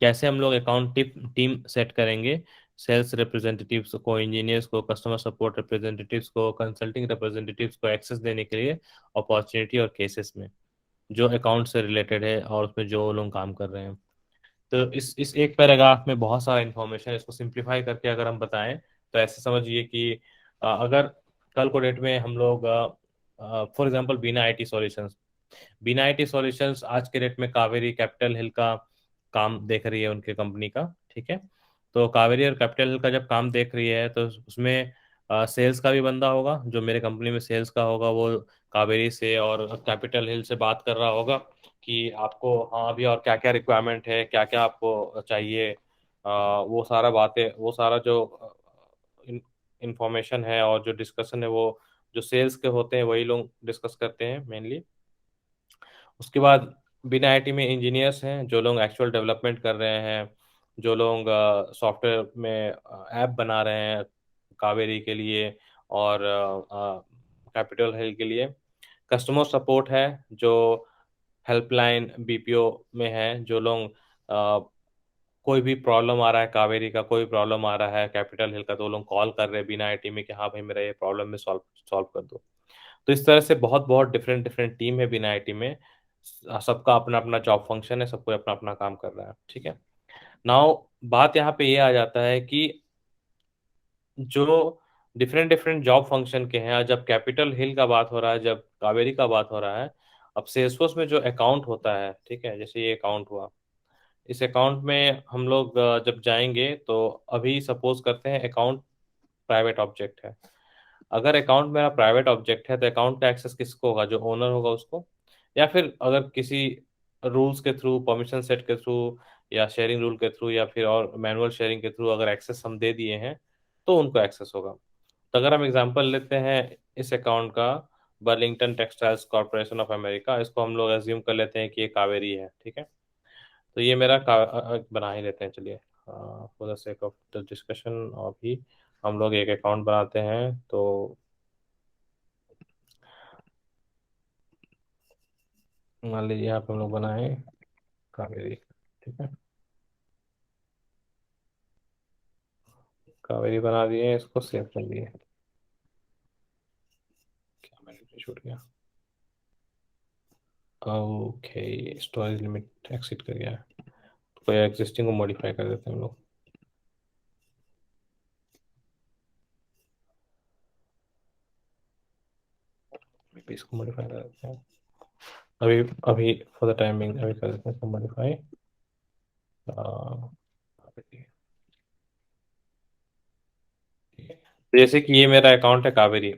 कैसे हम लोग अकाउंट टीम सेट करेंगे, सेल्स रिप्रेजेंटेटिव्स को, इंजीनियर्स को, कस्टमर सपोर्ट रिप्रेजेंटेटिव्स को, कंसल्टिंग रिप्रेजेंटेटिव्स को एक्सेस देने के लिए अपॉर्चुनिटी और केसेस में, जो अकाउंट से रिलेटेड है और उसमें जो लोग काम कर रहे हैं। तो इस एक पैराग्राफ में बहुत सारा इन्फॉर्मेशन है। इसको सिंप्लीफाई करके अगर हम बताएं तो ऐसे समझिए कि अगर कल को डेट में हम लोग फॉर एग्जांपल बीना आईटी सॉल्यूशंस, बिना आईटी सॉल्यूशंस आज के डेट में कावेरी कैपिटल हिल का काम देख रही है उनके कंपनी का। ठीक है, तो कावेरी और कैपिटल हिल का जब काम देख रही है तो उसमें सेल्स का भी बंदा होगा, जो मेरे कंपनी में सेल्स का होगा वो कावेरी से और कैपिटल हिल से बात कर रहा होगा कि आपको हाँ अभी और क्या क्या रिक्वायरमेंट है, क्या क्या आपको चाहिए। वो सारा बातें, वो सारा जो इंफॉर्मेशन है और जो डिस्कशन है वो जो सेल्स के होते हैं वही लोग डिस्कस करते हैं मेनली। उसके बाद बिना आईटी में इंजीनियर्स हैं जो लोग एक्चुअल डेवलपमेंट कर रहे हैं, जो लोग सॉफ्टवेयर में ऐप बना रहे हैं कावेरी के लिए और कैपिटल हिल के लिए। कस्टमर सपोर्ट है, जो हेल्पलाइन बीपीओ में है, जो लोग कोई भी प्रॉब्लम आ रहा है, कावेरी का कोई प्रॉब्लम आ रहा है कैपिटल हिल का, तो वो लोग कॉल कर रहे हैं बिना आईटी में कि हाँ भाई मेरा ये प्रॉब्लम में सॉल्व सॉल्व कर दो। तो इस तरह से बहुत बहुत डिफरेंट डिफरेंट टीम है बिना आईटी में। सबका अपना अपना जॉब फंक्शन है, सबको अपना अपना काम कर रहा है। ठीक है, नाउ बात यहाँ पे ये आ जाता है कि जो डिफरेंट डिफरेंट जॉब फंक्शन के हैं, जब कैपिटल हिल का बात हो रहा है, जब कावेरी का बात हो रहा है, अब सेल्सफोर्स में जो अकाउंट होता है, ठीक है, जैसे ये अकाउंट हुआ, इस अकाउंट में हम लोग जब जाएंगे तो अभी सपोज करते हैं अकाउंट प्राइवेट ऑब्जेक्ट है। अगर अकाउंट मेरा प्राइवेट ऑब्जेक्ट है तो अकाउंट का एक्सेस किसको होगा, जो ओनर होगा उसको, या फिर अगर किसी रूल्स के थ्रू, परमिशन सेट के थ्रू, या शेयरिंग रूल के थ्रू, या फिर और मैनुअल शेयरिंग के थ्रू अगर एक्सेस हम दे दिए हैं तो उनको एक्सेस होगा। तो अगर हम एग्जांपल लेते हैं इस अकाउंट का, Burlington textiles corporation of America, इसको हम लोग एज्यूम कर लेते हैं कि ये कावेरी है। ठीक है, तो ये मेरा बना ही लेते हैं, चलिए for the sake of the discussion अभी हम लोग एक अकाउंट बनाते हैं। तो मान लीजिए यहाँ पे हम लोग बनाए कावेरी। ठीक है, कावेरी बना दिए, इसको सेव कर दिए। क्या मैंने छूट गया, ओके स्टोरेज लिमिट एक्सिट कर गया है। तो कोई एग्जिस्टिंग को मॉडिफाई कर देते हैं हम लोग। अभी इसको मॉडिफाई कर देते हैं, अभी अभी फॉर द टाइमिंग अभी कर देते हैं इसको मॉडिफाई। तो जैसे कि ये मेरा अकाउंट है कावेरी।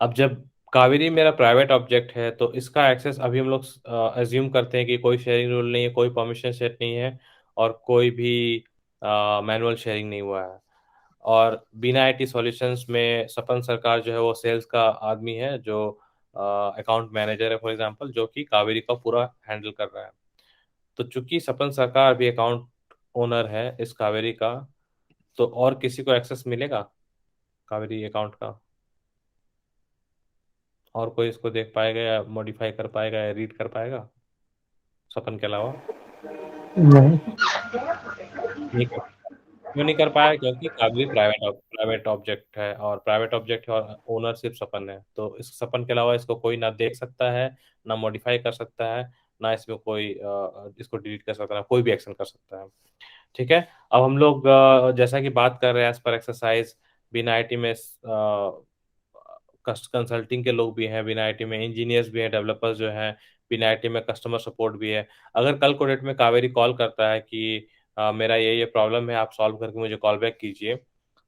अब जब कावेरी मेरा प्राइवेट ऑब्जेक्ट है तो इसका एक्सेस अभी हम लोग एज्यूम करते हैं कि कोई शेयरिंग रूल नहीं है, कोई परमिशन सेट नहीं है, और कोई भी मैनुअल शेयरिंग नहीं हुआ है। और बिना आईटी सॉल्यूशंस में सपन सरकार जो है वो सेल्स का आदमी है, जो अकाउंट मैनेजर है फॉर एग्जांपल, जो कि कावेरी का पूरा हैंडल कर रहा है। तो चूंकि सपन सरकार भी अकाउंट ओनर है इस कावेरी का, तो और किसी को एक्सेस मिलेगा कावेरी अकाउंट का? और कोई इसको देख पाएगा या मॉडिफाई कर पाएगा या रीड कर पाएगा सपन के अलावा? नहीं। नहीं कर, क्यों नहीं कर पाया? क्योंकि कागजी प्राइवेट ऑब्जेक्ट है, और प्राइवेट ऑब्जेक्ट है और ओनर सिर्फ सपन है, तो इस सपन के अलावा इसको कोई ना देख सकता है, ना मॉडिफाई कर सकता है, ना इसमें कोई इसको डिलीट कर सकता है, कोई भी एक्शन कर सकता है। ठीक है, अब हम लोग जैसा कि बात कर रहे हैं एज पर एक्सरसाइज, बिना आईटी में कंसल्टिंग के लोग भी हैं, बिना आईटी में इंजीनियर्स भी हैं, डेवलपर्स जो हैं, बिना आईटी में कस्टमर सपोर्ट भी है। अगर कल को डेट में कावेरी कॉल करता है कि मेरा ये प्रॉब्लम है, आप सॉल्व करके मुझे कॉल बैक कीजिए,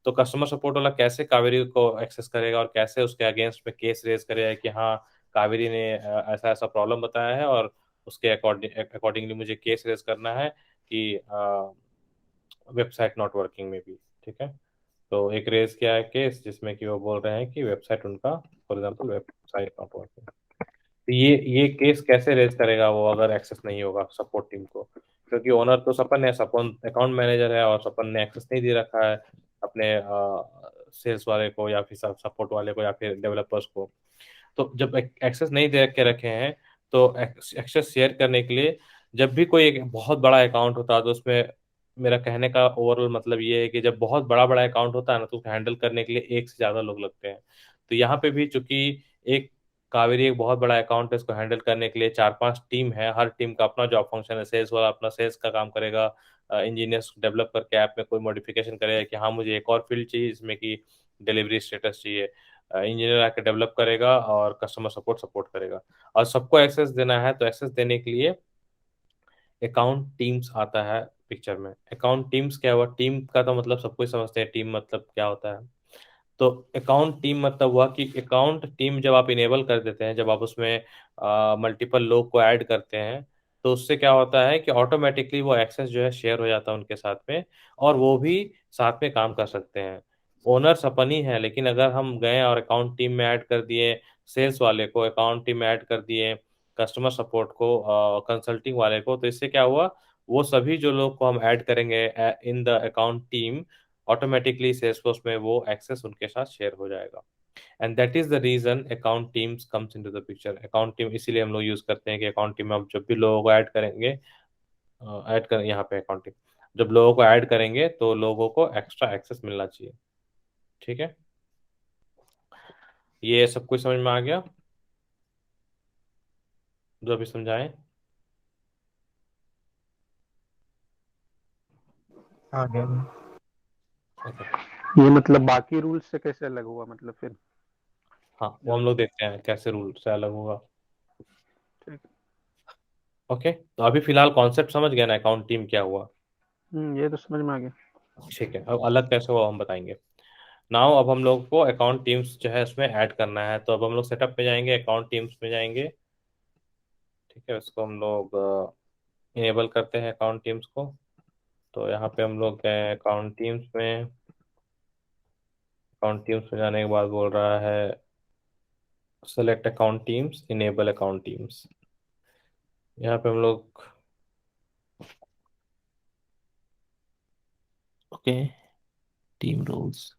तो कस्टमर सपोर्ट वाला कैसे कावेरी को एक्सेस करेगा और कैसे उसके अगेंस्ट में केस रेज करेगा कि हाँ कावेरी ने ऐसा ऐसा प्रॉब्लम बताया है और उसके अकॉर्डिंगली मुझे केस रेज करना है कि वेबसाइट नॉट वर्किंग में भी। ठीक है, तो एक रेज किया है केस जिसमें कि वो बोल रहे हैं कि वेबसाइट उनका, for example website not working. तो ये केस कैसे रेज करेगा वो, अगर एक्सेस नहीं होगा सपोर्ट टीम को? क्योंकि ओनर तो सपन है, सपन अकाउंट मैनेजर है, और सपन ने एक्सेस नहीं दे रखा है अपने सेल्स वाले को या फिर सपोर्ट वाले को या फिर डेवलपर्स को। तो जब एक्सेस नहीं दे के रखे हैं तो एक्सेस शेयर करने के लिए, जब भी कोई एक बहुत बड़ा अकाउंट होता है तो उसमें, मेरा कहने का ओवरऑल मतलब ये है कि जब बहुत बड़ा बड़ा अकाउंट होता है ना तो उसको हैंडल करने के लिए एक से ज्यादा लोग लगते हैं। तो यहाँ पे भी चूंकि एक कावेरी एक बहुत बड़ा अकाउंट है, इसको हैंडल करने के लिए चार पांच टीम है, हर टीम का अपना जॉब फंक्शन है। सेल्स वाला अपना सेल्स का काम करेगा, इंजीनियर्स डेवलप करके ऐप में कोई मॉडिफिकेशन करेगा कि हाँ मुझे एक और फील्ड चाहिए जिसमें कि डिलीवरी स्टेटस चाहिए, इंजीनियर आके डेवलप करेगा और कस्टमर सपोर्ट सपोर्ट करेगा। और सबको एक्सेस देना है, तो एक्सेस देने के लिए अकाउंट टीम्स आता है पिक्चर में। अकाउंट टीम्स क्या हुआ? टीम का तो मतलब सबको ही समझते हैं टीम मतलब क्या होता है। तो अकाउंट टीम मतलब हुआ कि अकाउंट टीम जब आप इनेबल कर देते हैं, जब आप उसमें मल्टीपल लोग को ऐड करते हैं, तो उससे क्या होता है कि ऑटोमेटिकली वो एक्सेस जो है शेयर हो जाता है उनके साथ में, और वो भी साथ में काम कर सकते हैं। ओनर्स अपन ही है, लेकिन अगर हम गए और अकाउंट टीम में ऐड कर दिए सेल्स वाले को, अकाउंट टीम में ऐड कर दिए कस्टमर सपोर्ट को, कंसल्टिंग वाले को, तो इससे क्या हुआ, वो सभी जो लोग को हम ऐड करेंगे in the account team, automatically Salesforce में वो एक्सेस उनके साथ शेयर हो जाएगा। And that is the reason account teams comes into the picture. Account team इसीलिए हम लोग यूज करते हैं कि अकाउंट टीम में आप जब भी लोगों को ऐड करेंगे, ऐड कर यहाँ पे अकाउंट टीम जब लोगों को ऐड करेंगे तो लोगों को एक्स्ट्रा एक्सेस मिलना चाहिए। ठीक है, ये सब कुछ समझ में आ गया जो अभी समझाएं? आ गया। ओके। ये मतलब बाकी रूल्स से कैसे अलग हुआ मतलब फिर? हाँ, वो हम जब लोग देखते हैं कैसे रूल से अलग होगा। ठीक। ओके, तो अभी फिलहाल कॉन्सेप्ट समझ गया ना अकाउंट टीम क्या हुआ? ये तो समझ में आ गया। ठीक है, अब अलग कैसे हुआ हम बताएंगे। नाउ अब हम लोग को अकाउंट टीम्स जो है उसमें ऐड करना है, तो अब हम लोग सेटअप में जाएंगे, अकाउंट टीम्स में जाएंगे। ठीक है, उसको हम लोग इनेबल करते हैं अकाउंट टीम्स को। तो यहाँ पे हम लोग गए अकाउंट टीम्स में। अकाउंट टीम्स में जाने के बाद बोल रहा है select account teams, enable account teams. यहाँ पे हम लोग ओके, टीम रूल्स।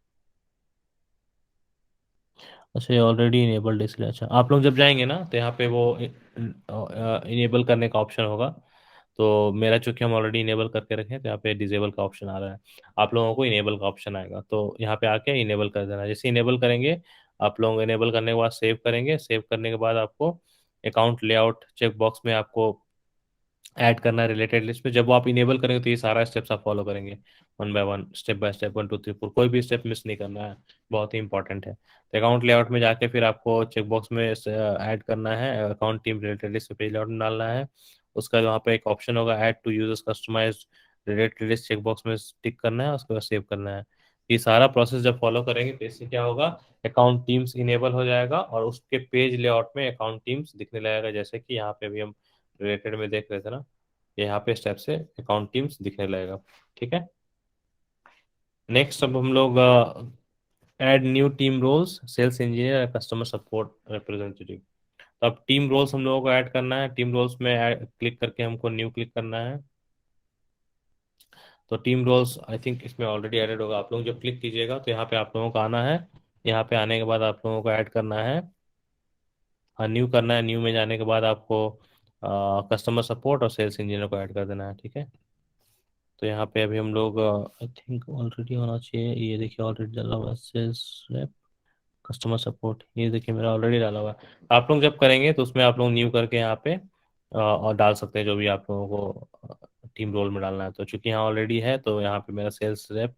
अच्छा, ये ऑलरेडी इनेबल्ड है इसलिए। अच्छा, आप लोग जब जाएंगे ना तो यहाँ पे वो इनेबल करने का ऑप्शन होगा। तो मेरा चूंकि हम ऑलरेडी इनेबल करके रखे हैं, तो यहाँ पे डिसेबल का ऑप्शन आ रहा है। आप लोगों को इनेबल का ऑप्शन आएगा, तो यहाँ पे आके इनेबल कर देना। जैसे इनेबल करेंगे, आप लोग इनेबल करने के बाद सेव करेंगे। सेव करने के बाद आपको अकाउंट लेआउट चेक बॉक्स में आपको ऐड करना है रिलेटेड लिस्ट में। जब वो आप इनेबल करेंगे तो ये सारा स्टेप्स आप फॉलो करेंगे, one by one, step by step, 1 2 3 4, कोई भी स्टेप मिस नहीं करना है, बहुत ही इंपॉर्टेंट है। तो अकाउंट लेआउट में जाके फिर आपको चेक बॉक्स में ऐड करना है, account team related list page layout में डालना है। उसका वहाँ पे एक ऑप्शन होगा add to users customize related list, check box में टिक करना है, उसके बाद सेव करना है। ये सारा प्रोसेस जब फॉलो करेंगे तो इससे क्या होगा, अकाउंट टीम्स इनेबल हो जाएगा और उसके पेज लेआउट में अकाउंट टीम्स दिखने लगेगा, जैसे कि यहाँ पे अभी हम रिलेटेड में देख रहे थे ना, यहाँ पे स्टेप से अकाउंट टीम्स दिखने लगेगा। ठीक है, नेक्स्ट अब हम लोग add new team roles, sales engineer, customer support representative. तो अब टीम रोल्स हम लोगों को ऐड करना है। टीम रोल्स में क्लिक करके हमको न्यू क्लिक करना है। तो टीम रोल्स आई थिंक इसमें ऑलरेडी एडेड होगा। आप लोग जब क्लिक कीजिएगा तो यहाँ पे आप लोगों को आना है। यहाँ पे आने के बाद आप लोगों को ऐड करना है, हाँ न्यू करना है। न्यू में जाने के बाद आपको कस्टमर सपोर्ट और सेल्स इंजीनियर को ऐड कर देना है। ठीक है, तो यहाँ पे अभी हम लोग आई थिंक ऑलरेडी होना चाहिए। ये देखिए ऑलरेडी डाला हुआ है सेल्स रेप, कस्टमर सपोर्ट, ये देखिए मेरा ऑलरेडी डाला हुआ है। आप लोग जब करेंगे तो उसमें आप लोग न्यू करके यहाँ पे और डाल सकते हैं जो भी आप लोगों को टीम रोल में डालना है। तो चूंकि यहाँ ऑलरेडी है तो यहाँ पे मेरा sales rep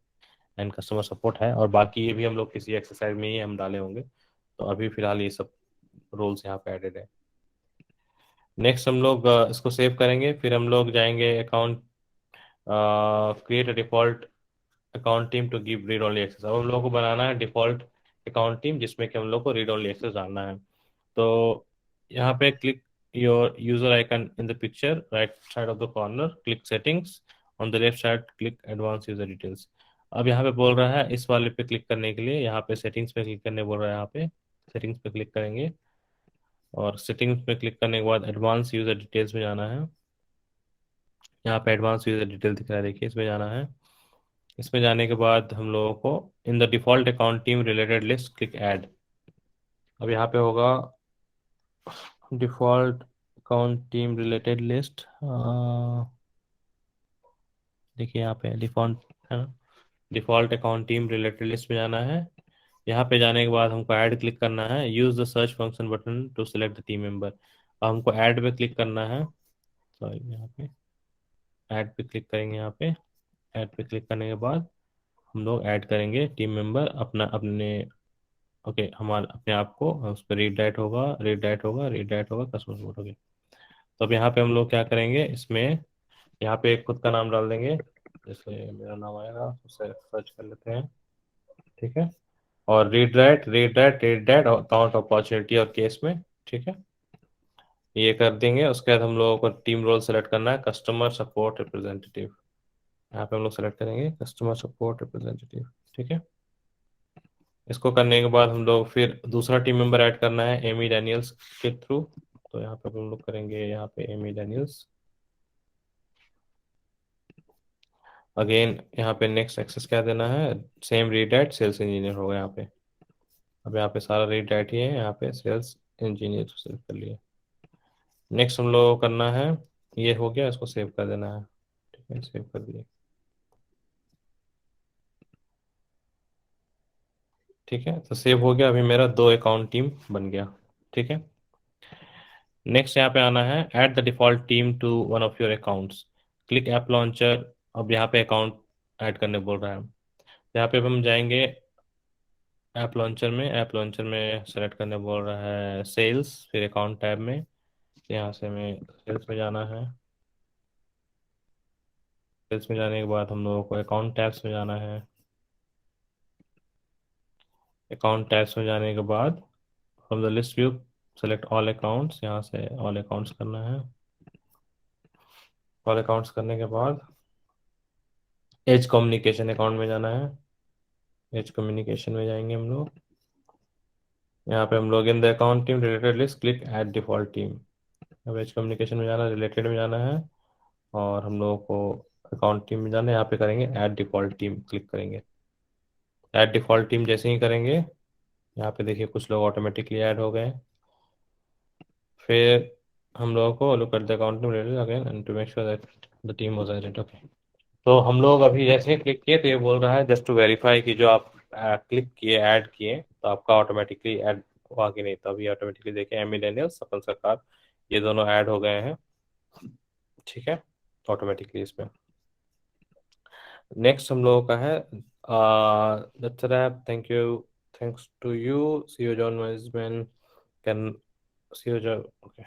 and customer support है, और बाकी ये भी हम लोग किसी एक्सरसाइज में ही हम डाले होंगे। तो अभी फिलहाल ये सब रोल्स यहाँ पे एडेड है। नेक्स्ट हम लोग इसको सेव करेंगे, फिर हम लोग जाएंगे account create a default account team to give read only access. अब हम लोग को बनाना है डिफॉल्ट अकाउंट टीम जिसमें कि हम लोग को रीड ओनली एक्सेस डालना है। तो यहाँ पे click your user icon in the picture right side of the corner, click settings, on the left side click advance user details. अब यहाँ पे बोल रहा है इस वाले पे क्लिक करने के लिए, यहाँ पे सेटिंग्स पे क्लिक करने बोल रहा है। यहाँ पे सेटिंग्स पे क्लिक करेंगे और सेटिंग्स पे क्लिक करने के बाद एडवांस यूजर डिटेल्स में जाना है। यहाँ पे एडवांस यूजर डिटेल दिख रहा है, देखिए इसमें जाना है। इसमें जाने के बाद हम लोगों को in the default account team related list click add. अब यहाँ पे होगा default account team related list, देखिए यहाँ पे डिफॉल्ट है ना, default account team related list में जाना है। यहाँ पे जाने के बाद हमको ऐड क्लिक करना है, use the search function button to select the team member. अब हमको ऐड पे क्लिक करना है, सॉरी यहाँ पे ऐड पे क्लिक करेंगे। यहाँ पे ऐड पे क्लिक करने के बाद हम लोग ऐड करेंगे टीम मेंबर अपना अपने ओके, हमारे अपने आप को उस पर रीड राइट होगा, रीड राइट होगा, रीड राइट होगा, कस्टमर सपोर्ट होगी। तो अब यहाँ पे हम लोग क्या करेंगे, इसमें यहाँ पे खुद का नाम डाल देंगे, जैसे मेरा नाम आएगा उसे सर्च कर लेते हैं, ठीक है। और read write, read write, read write और काउंट अपॉर्चुनिटी और केस में, ठीक है, ये कर देंगे। उसके बाद हम लोगों को टीम रोल सेलेक्ट करना है, कस्टमर सपोर्ट रिप्रेजेंटेटिव। यहाँ पे हम लोग सेलेक्ट करेंगे कस्टमर सपोर्ट रिप्रेजेंटेटिव, ठीक है। इसको करने के बाद हम लोग फिर दूसरा टीम मेंबर ऐड करना है एमी डैनियल्स के थ्रू। तो यहाँ पे हम लोग करेंगे यहाँ पे एमी डैनियल्स। अगेन यहाँ पे नेक्स्ट एक्सेस क्या देना है, same read at sales engineer होगा यहाँ पे। अब यहाँ पे सारा रीड एट ही है, यहाँ पे सेल्स इंजीनियर सेलेक्ट कर लिए। नेक्स्ट हम लोग को करना है, ये हो गया, इसको सेव कर देना है, ठीक है, सेव कर दिए, ठीक है। तो सेव हो गया, अभी मेरा 2 अकाउंट टीम बन गया, ठीक है। नेक्स्ट यहाँ पे आना है, add the default team to one of your accounts, click app launcher. अब यहाँ पे अकाउंट ऐड करने बोल रहा है। यहाँ पे अब हम जाएंगे ऐप लॉन्चर में, ऐप लॉन्चर में सेलेक्ट करने बोल रहा है सेल्स, फिर अकाउंट टैब में, यहाँ से हमें सेल्स में जाना है। सेल्स में जाने के बाद हम लोगों को अकाउंट टैब्स में जाना है। अकाउंट टैब्स में जाने के बाद from the list view select all accounts, यहाँ से ऑल अकाउंट्स करना है। ऑल अकाउंट्स करने के बाद एज कम्युनिकेशन अकाउंट में जाना है। एज कम्युनिकेशन में जाएंगे हम लोग, यहाँ पे हम लोग इन the account team related list click add default team. अब एज कम्युनिकेशन में जाना, रिलेटेड में जाना है, और हम लोगों को अकाउंट टीम में जाना है। यहाँ पे करेंगे ऐड डिफॉल्ट टीम, क्लिक करेंगे। ऐड डिफॉल्ट टीम जैसे ही करेंगे, यहाँ पे देखिए कुछ लोग ऑटोमेटिकली ऐड हो गए। फिर हम लोगों को look at the account team related again and to make sure that the team was added, okay. तो हम लोग अभी जैसे ही क्लिक किए तो ये बोल रहा है जस्ट टू वेरीफाई कि जो आप क्लिक किए, ऐड किए, तो आपका ऑटोमेटिकली ऐड हुआ कि नहीं। तो अभी ऑटोमेटिकली देखें एमी डेनियल, सपन सरकार, ये दोनों ऐड हो गए हैं, ठीक है, ऑटोमेटिकली इसमें। नेक्स्ट हम लोगों का है that's wrap, thank you, thanks to you CO John Wiseman can, CO John, okay,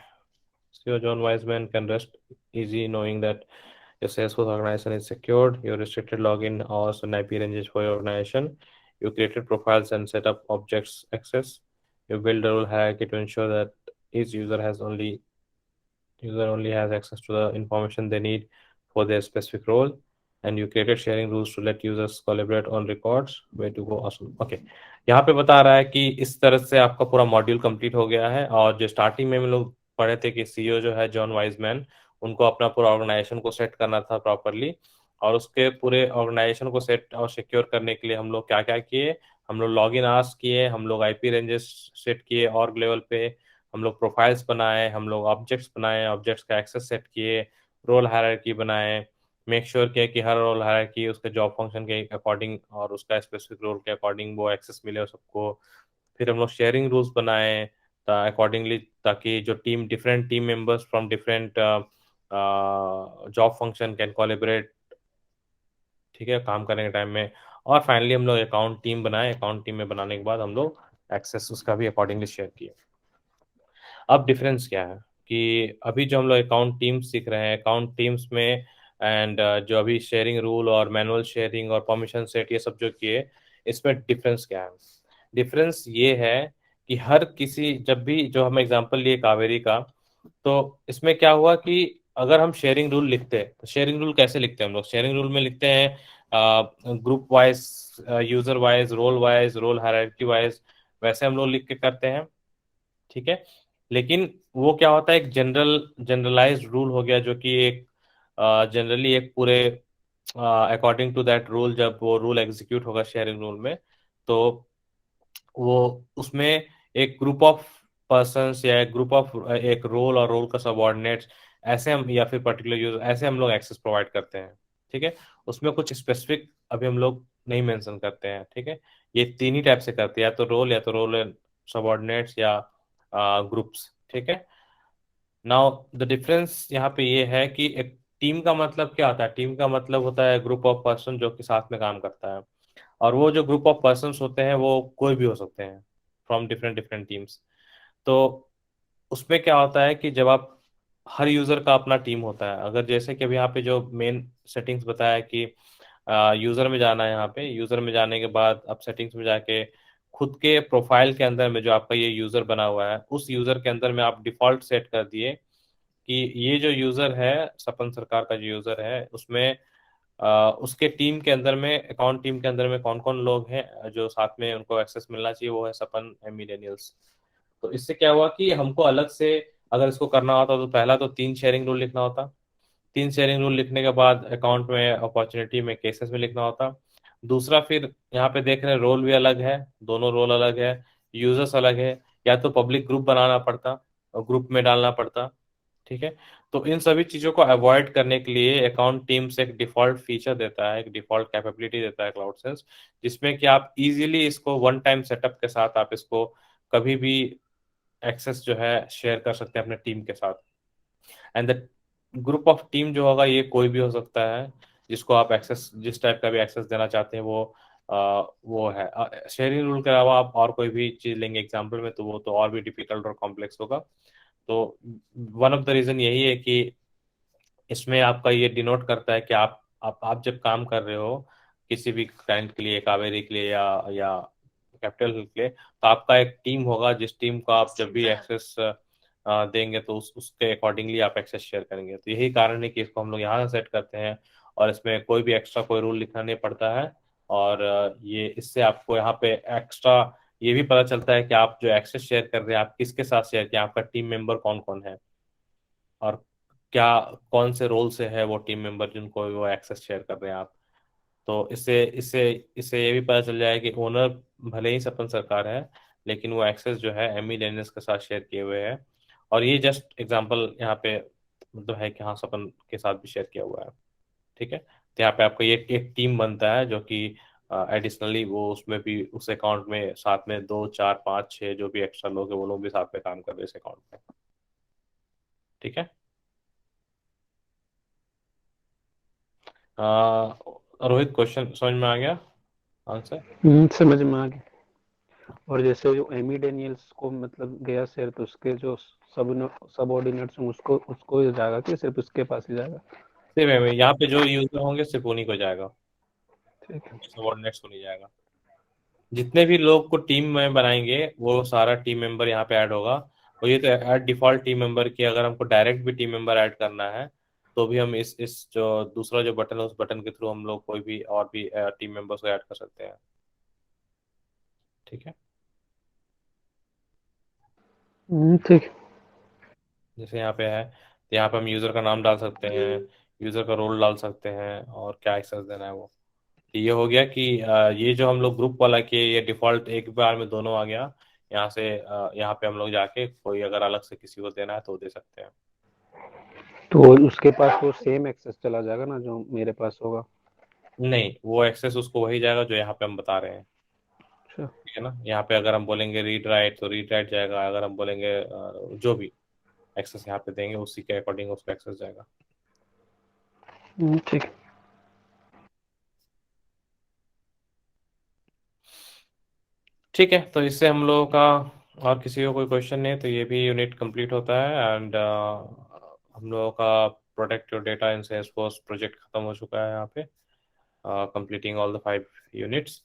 CO John Wiseman can rest easy knowing that your Salesforce organization is secured. You restricted login hours and IP ranges for your organization. You created profiles and set up objects access. You build a role hierarchy to ensure that each user only has access to the information they need for their specific role. And you created sharing rules to let users collaborate on records. Way to go, awesome. Okay, यहाँ पे बता रहा है कि इस तरह से आपका पूरा मॉड्यूल कंप्लीट हो गया है। और जो स्टार्टिंग में हम लोग पढ़े थे कि सीईओ जो है जॉन वाइजमैन, उनको अपना पूरा ऑर्गेनाइजेशन को सेट करना था प्रॉपरली। और उसके पूरे ऑर्गेनाइजेशन को सेट और सिक्योर करने के लिए हम लोग क्या क्या किए, हम लोग लॉग इन आवर्स किए, हम लोग आईपी रेंजेस सेट किए ऑर्ग लेवल पे, हम लोग प्रोफाइल्स बनाए, हम लोग ऑब्जेक्ट्स बनाए, ऑब्जेक्ट्स का एक्सेस सेट किए, रोल हायरार्की बनाए, मेक श्योर किया कि हर रोल हायरार्की उसके जॉब फंक्शन के अकॉर्डिंग और उसका स्पेसिफिक रोल के अकॉर्डिंग वो एक्सेस मिले सबको। फिर हम लोग शेयरिंग रूल्स बनाए अकॉर्डिंगली, ताकि जो team different team members from different job function can collaborate, ठीक है, काम करने के टाइम में। और फाइनली हम लोग अकाउंट टीम बनाए, अकाउंट टीम में बनाने के बाद हम लोग एक्सेस उसका भी अकॉर्डिंगली शेयर किए। अब डिफरेंस क्या है कि अभी जो हम लोग अकाउंट टीम्स सीख रहे हैं, अकाउंट टीम्स में एंड जो अभी शेयरिंग रूल और मैनुअल शेयरिंग और परमिशन सेट ये सब जो किए, इसमें डिफरेंस क्या है। डिफरेंस ये है कि हर किसी, जब भी जो हम एग्जांपल लिए कावेरी का, तो इसमें क्या हुआ कि अगर हम शेयरिंग रूल लिखते हैं तो शेयरिंग रूल कैसे लिखते हैं, हम लोग शेयरिंग रूल में लिखते हैं group wise, user wise, role hierarchy wise, वैसे हम लोग लिख के करते हैं, ठीक है। लेकिन वो क्या होता है, एक जनरलाइज्ड रूल हो गया, जो कि एक जनरली एक पूरे अकॉर्डिंग टू दैट रूल, जब वो रूल एग्जीक्यूट होगा शेयरिंग रूल में, तो वो उसमें एक ग्रुप ऑफ पर्सन्स या एक ग्रुप ऑफ एक रोल और रोल का सबऑर्डिनेट्स ऐसे हम, या फिर पर्टिकुलर यूजर, ऐसे हम लोग एक्सेस प्रोवाइड करते हैं, ठीक है। उसमें कुछ स्पेसिफिक अभी हम लोग नहीं मेंशन करते हैं, ठीक है। ये तीन ही टाइप से करते हैं, या तो रोल सबऑर्डिनेट्स या ग्रुप्स, ठीक है। नाउ द डिफरेंस यहाँ पे ये है कि एक टीम का मतलब क्या होता है, टीम का मतलब होता है ग्रुप ऑफ पर्सन जो कि साथ में काम करता है। और वो जो ग्रुप ऑफ पर्सन्स होते हैं वो कोई भी हो सकते हैं, फ्रॉम डिफरेंट डिफरेंट टीम्स। तो उसमें क्या होता है कि जब आप हर यूजर का अपना टीम होता है, अगर जैसे कि अभी यहाँ पे जो मेन सेटिंग्स बताया कि यूजर में जाना है, यहाँ पे यूजर में जाने के बाद आप सेटिंग्स में जाके खुद के प्रोफाइल के अंदर में जो आपका ये यूजर बना हुआ है उस यूजर के अंदर में आप डिफॉल्ट सेट कर दिए कि ये जो यूजर है, सपन सरकार का जो यूजर है, उसमें उसके टीम के अंदर में, अकाउंट टीम के अंदर में कौन कौन लोग हैं जो साथ में उनको एक्सेस मिलना चाहिए, वो है सपन एमी डेनियल्स। तो इससे क्या हुआ कि हमको अलग से अगर इसको करना होता तो पहला तो 3 शेयरिंग रूल लिखना होता। 3 शेयरिंग रूल लिखने के बाद अकाउंट में, अपॉर्चुनिटी में, केसेस में लिखना होता। दूसरा फिर यहाँ पे देख रहे हैं रोल भी अलग है, दोनों रोल अलग है, यूजर्स अलग है, या तो पब्लिक ग्रुप बनाना पड़ता और ग्रुप में डालना पड़ता। ठीक है। तो इन सभी चीजों को अवॉइड करने के लिए अकाउंट टीम्स एक डिफॉल्ट फीचर देता है, एक डिफॉल्ट कैपेबिलिटी देता है क्लाउड सेंस, जिसमें कि आप इजीली इसको वन टाइम सेटअप के साथ आप इसको कभी भी एक्सेस जो है शेयर कर सकते हैं अपने टीम के साथ। And the group of team जो होगा ये कोई भी हो सकता है, जिसको आप एक्सेस, जिस टाइप का भी एक्सेस देना चाहते हैं वो है। शेयरिंग रूल के अलावा आप और कोई भी चीज लेंगे एग्जाम्पल में तो वो तो और भी डिफिकल्ट और कॉम्प्लेक्स होगा। तो वन ऑफ द रीजन यही है कि इसमें आपका ये डिनोट करता है कि आप जब काम कर रहे हो किसी भी क्लाइंट के लिए, कावेरी के लिए या कैपिटल के लिए, तो आपका एक टीम होगा जिस टीम को आप जब भी एक्सेस देंगे तो उसके अकॉर्डिंगली आप एक्सेस शेयर करेंगे। तो यही कारण है कि इसको हम लोग यहाँ सेट करते हैं और इसमें कोई भी एक्स्ट्रा कोई रूल लिखना नहीं पड़ता है। और ये इससे आपको यहाँ पे एक्स्ट्रा ये भी पता चलता है कि आप जो एक्सेस शेयर कर रहे हैं आप किसके साथ शेयर किए, आपका टीम मेंबर कौन कौन है और क्या कौन से रोल से है वो टीम मेंबर जिनको वो एक्सेस शेयर कर रहे हैं आप। तो इससे इससे इससे ये भी पता चल जाए कि ओनर भले ही सपन सरकार है लेकिन वो एक्सेस जो है एमी डेनियल्स के साथ शेयर किए हुए हैं। और ये जस्ट एग्जांपल यहाँ पे मतलब है कि हाँ सपन के साथ भी शेयर किया हुआ है। ठीक है। तो यहाँ पे आपका ये एक टीम बनता है जो कि एडिशनली वो उसमें भी उस अकाउंट में साथ में 2 4 5 6 जो भी एक्स्ट्रा लोग हैं वो लोग भी साथ में काम कर रहे हैं इस अकाउंट में। ठीक है। रोहित, क्वेश्चन समझ में आ गया, आंसर? समझ में आ गया। और जैसे जो एमी डेनियल्स को मतलब गया शेयर, तो उसके जो सब ऑर्डिनेट्स हैं उसको उसको ही जाएगा कि सिर्फ उसके पास ही जाएगा? सिर्फ यहाँ पे जो यूजर होंगे सिर्फ उन्हीं को जाएगा, ठीक है। सबऑर्डिनेट्स को नहीं जाएगा। जितने भी लोग को टीम में बनाएंगे वो सारा टीम मेंबर यहाँ पे ऐड होगा। और ये तो ऐड डिफॉल्ट टीम मेंबर की, अगर हमको डायरेक्ट भी टीम मेंबर ऐड करना है तो भी हम इस जो दूसरा जो बटन है उस बटन के थ्रू हम लोग कोई भी और भी टीम मेंबर्स को ऐड कर सकते हैं। ठीक है। ठीक। जैसे यहाँ पे है तो यहाँ पे हम यूजर का नाम डाल सकते हैं, यूजर का रोल डाल सकते हैं और क्या एक्सेस देना है वो। तो ये हो गया कि ये जो हम लोग ग्रुप वाला किए ये डिफॉल्ट एक बार में दोनों आ गया। यहाँ से यहाँ पे हम लोग जाके कोई अगर अलग से किसी को देना है तो दे सकते हैं। तो उसके पास तो सेम एक्सेस चला जाएगा ना जो मेरे पास होगा? नहीं, वो एक्सेस उसको वही जाएगा जो यहाँ पे हम बता रहे हैं। अच्छा। ठीक है ना। यहाँ पे अगर हम बोलेंगे रीड राइट तो रीड राइट जाएगा, अगर हम बोलेंगे जो भी एक्सेस यहाँ पे देंगे उसी के अकॉर्डिंग उसको एक्सेस जाएगा। ठीक। ठीक है। तो इससे हम लोगों का और किसी को कोई क्वेश्चन नहीं है तो ये भी यूनिट कंप्लीट होता है। एंड हम लोगों का protect your data in Salesforce project खत्म हो चुका है यहाँ पे, कंप्लीटिंग ऑल द 5 यूनिट्स।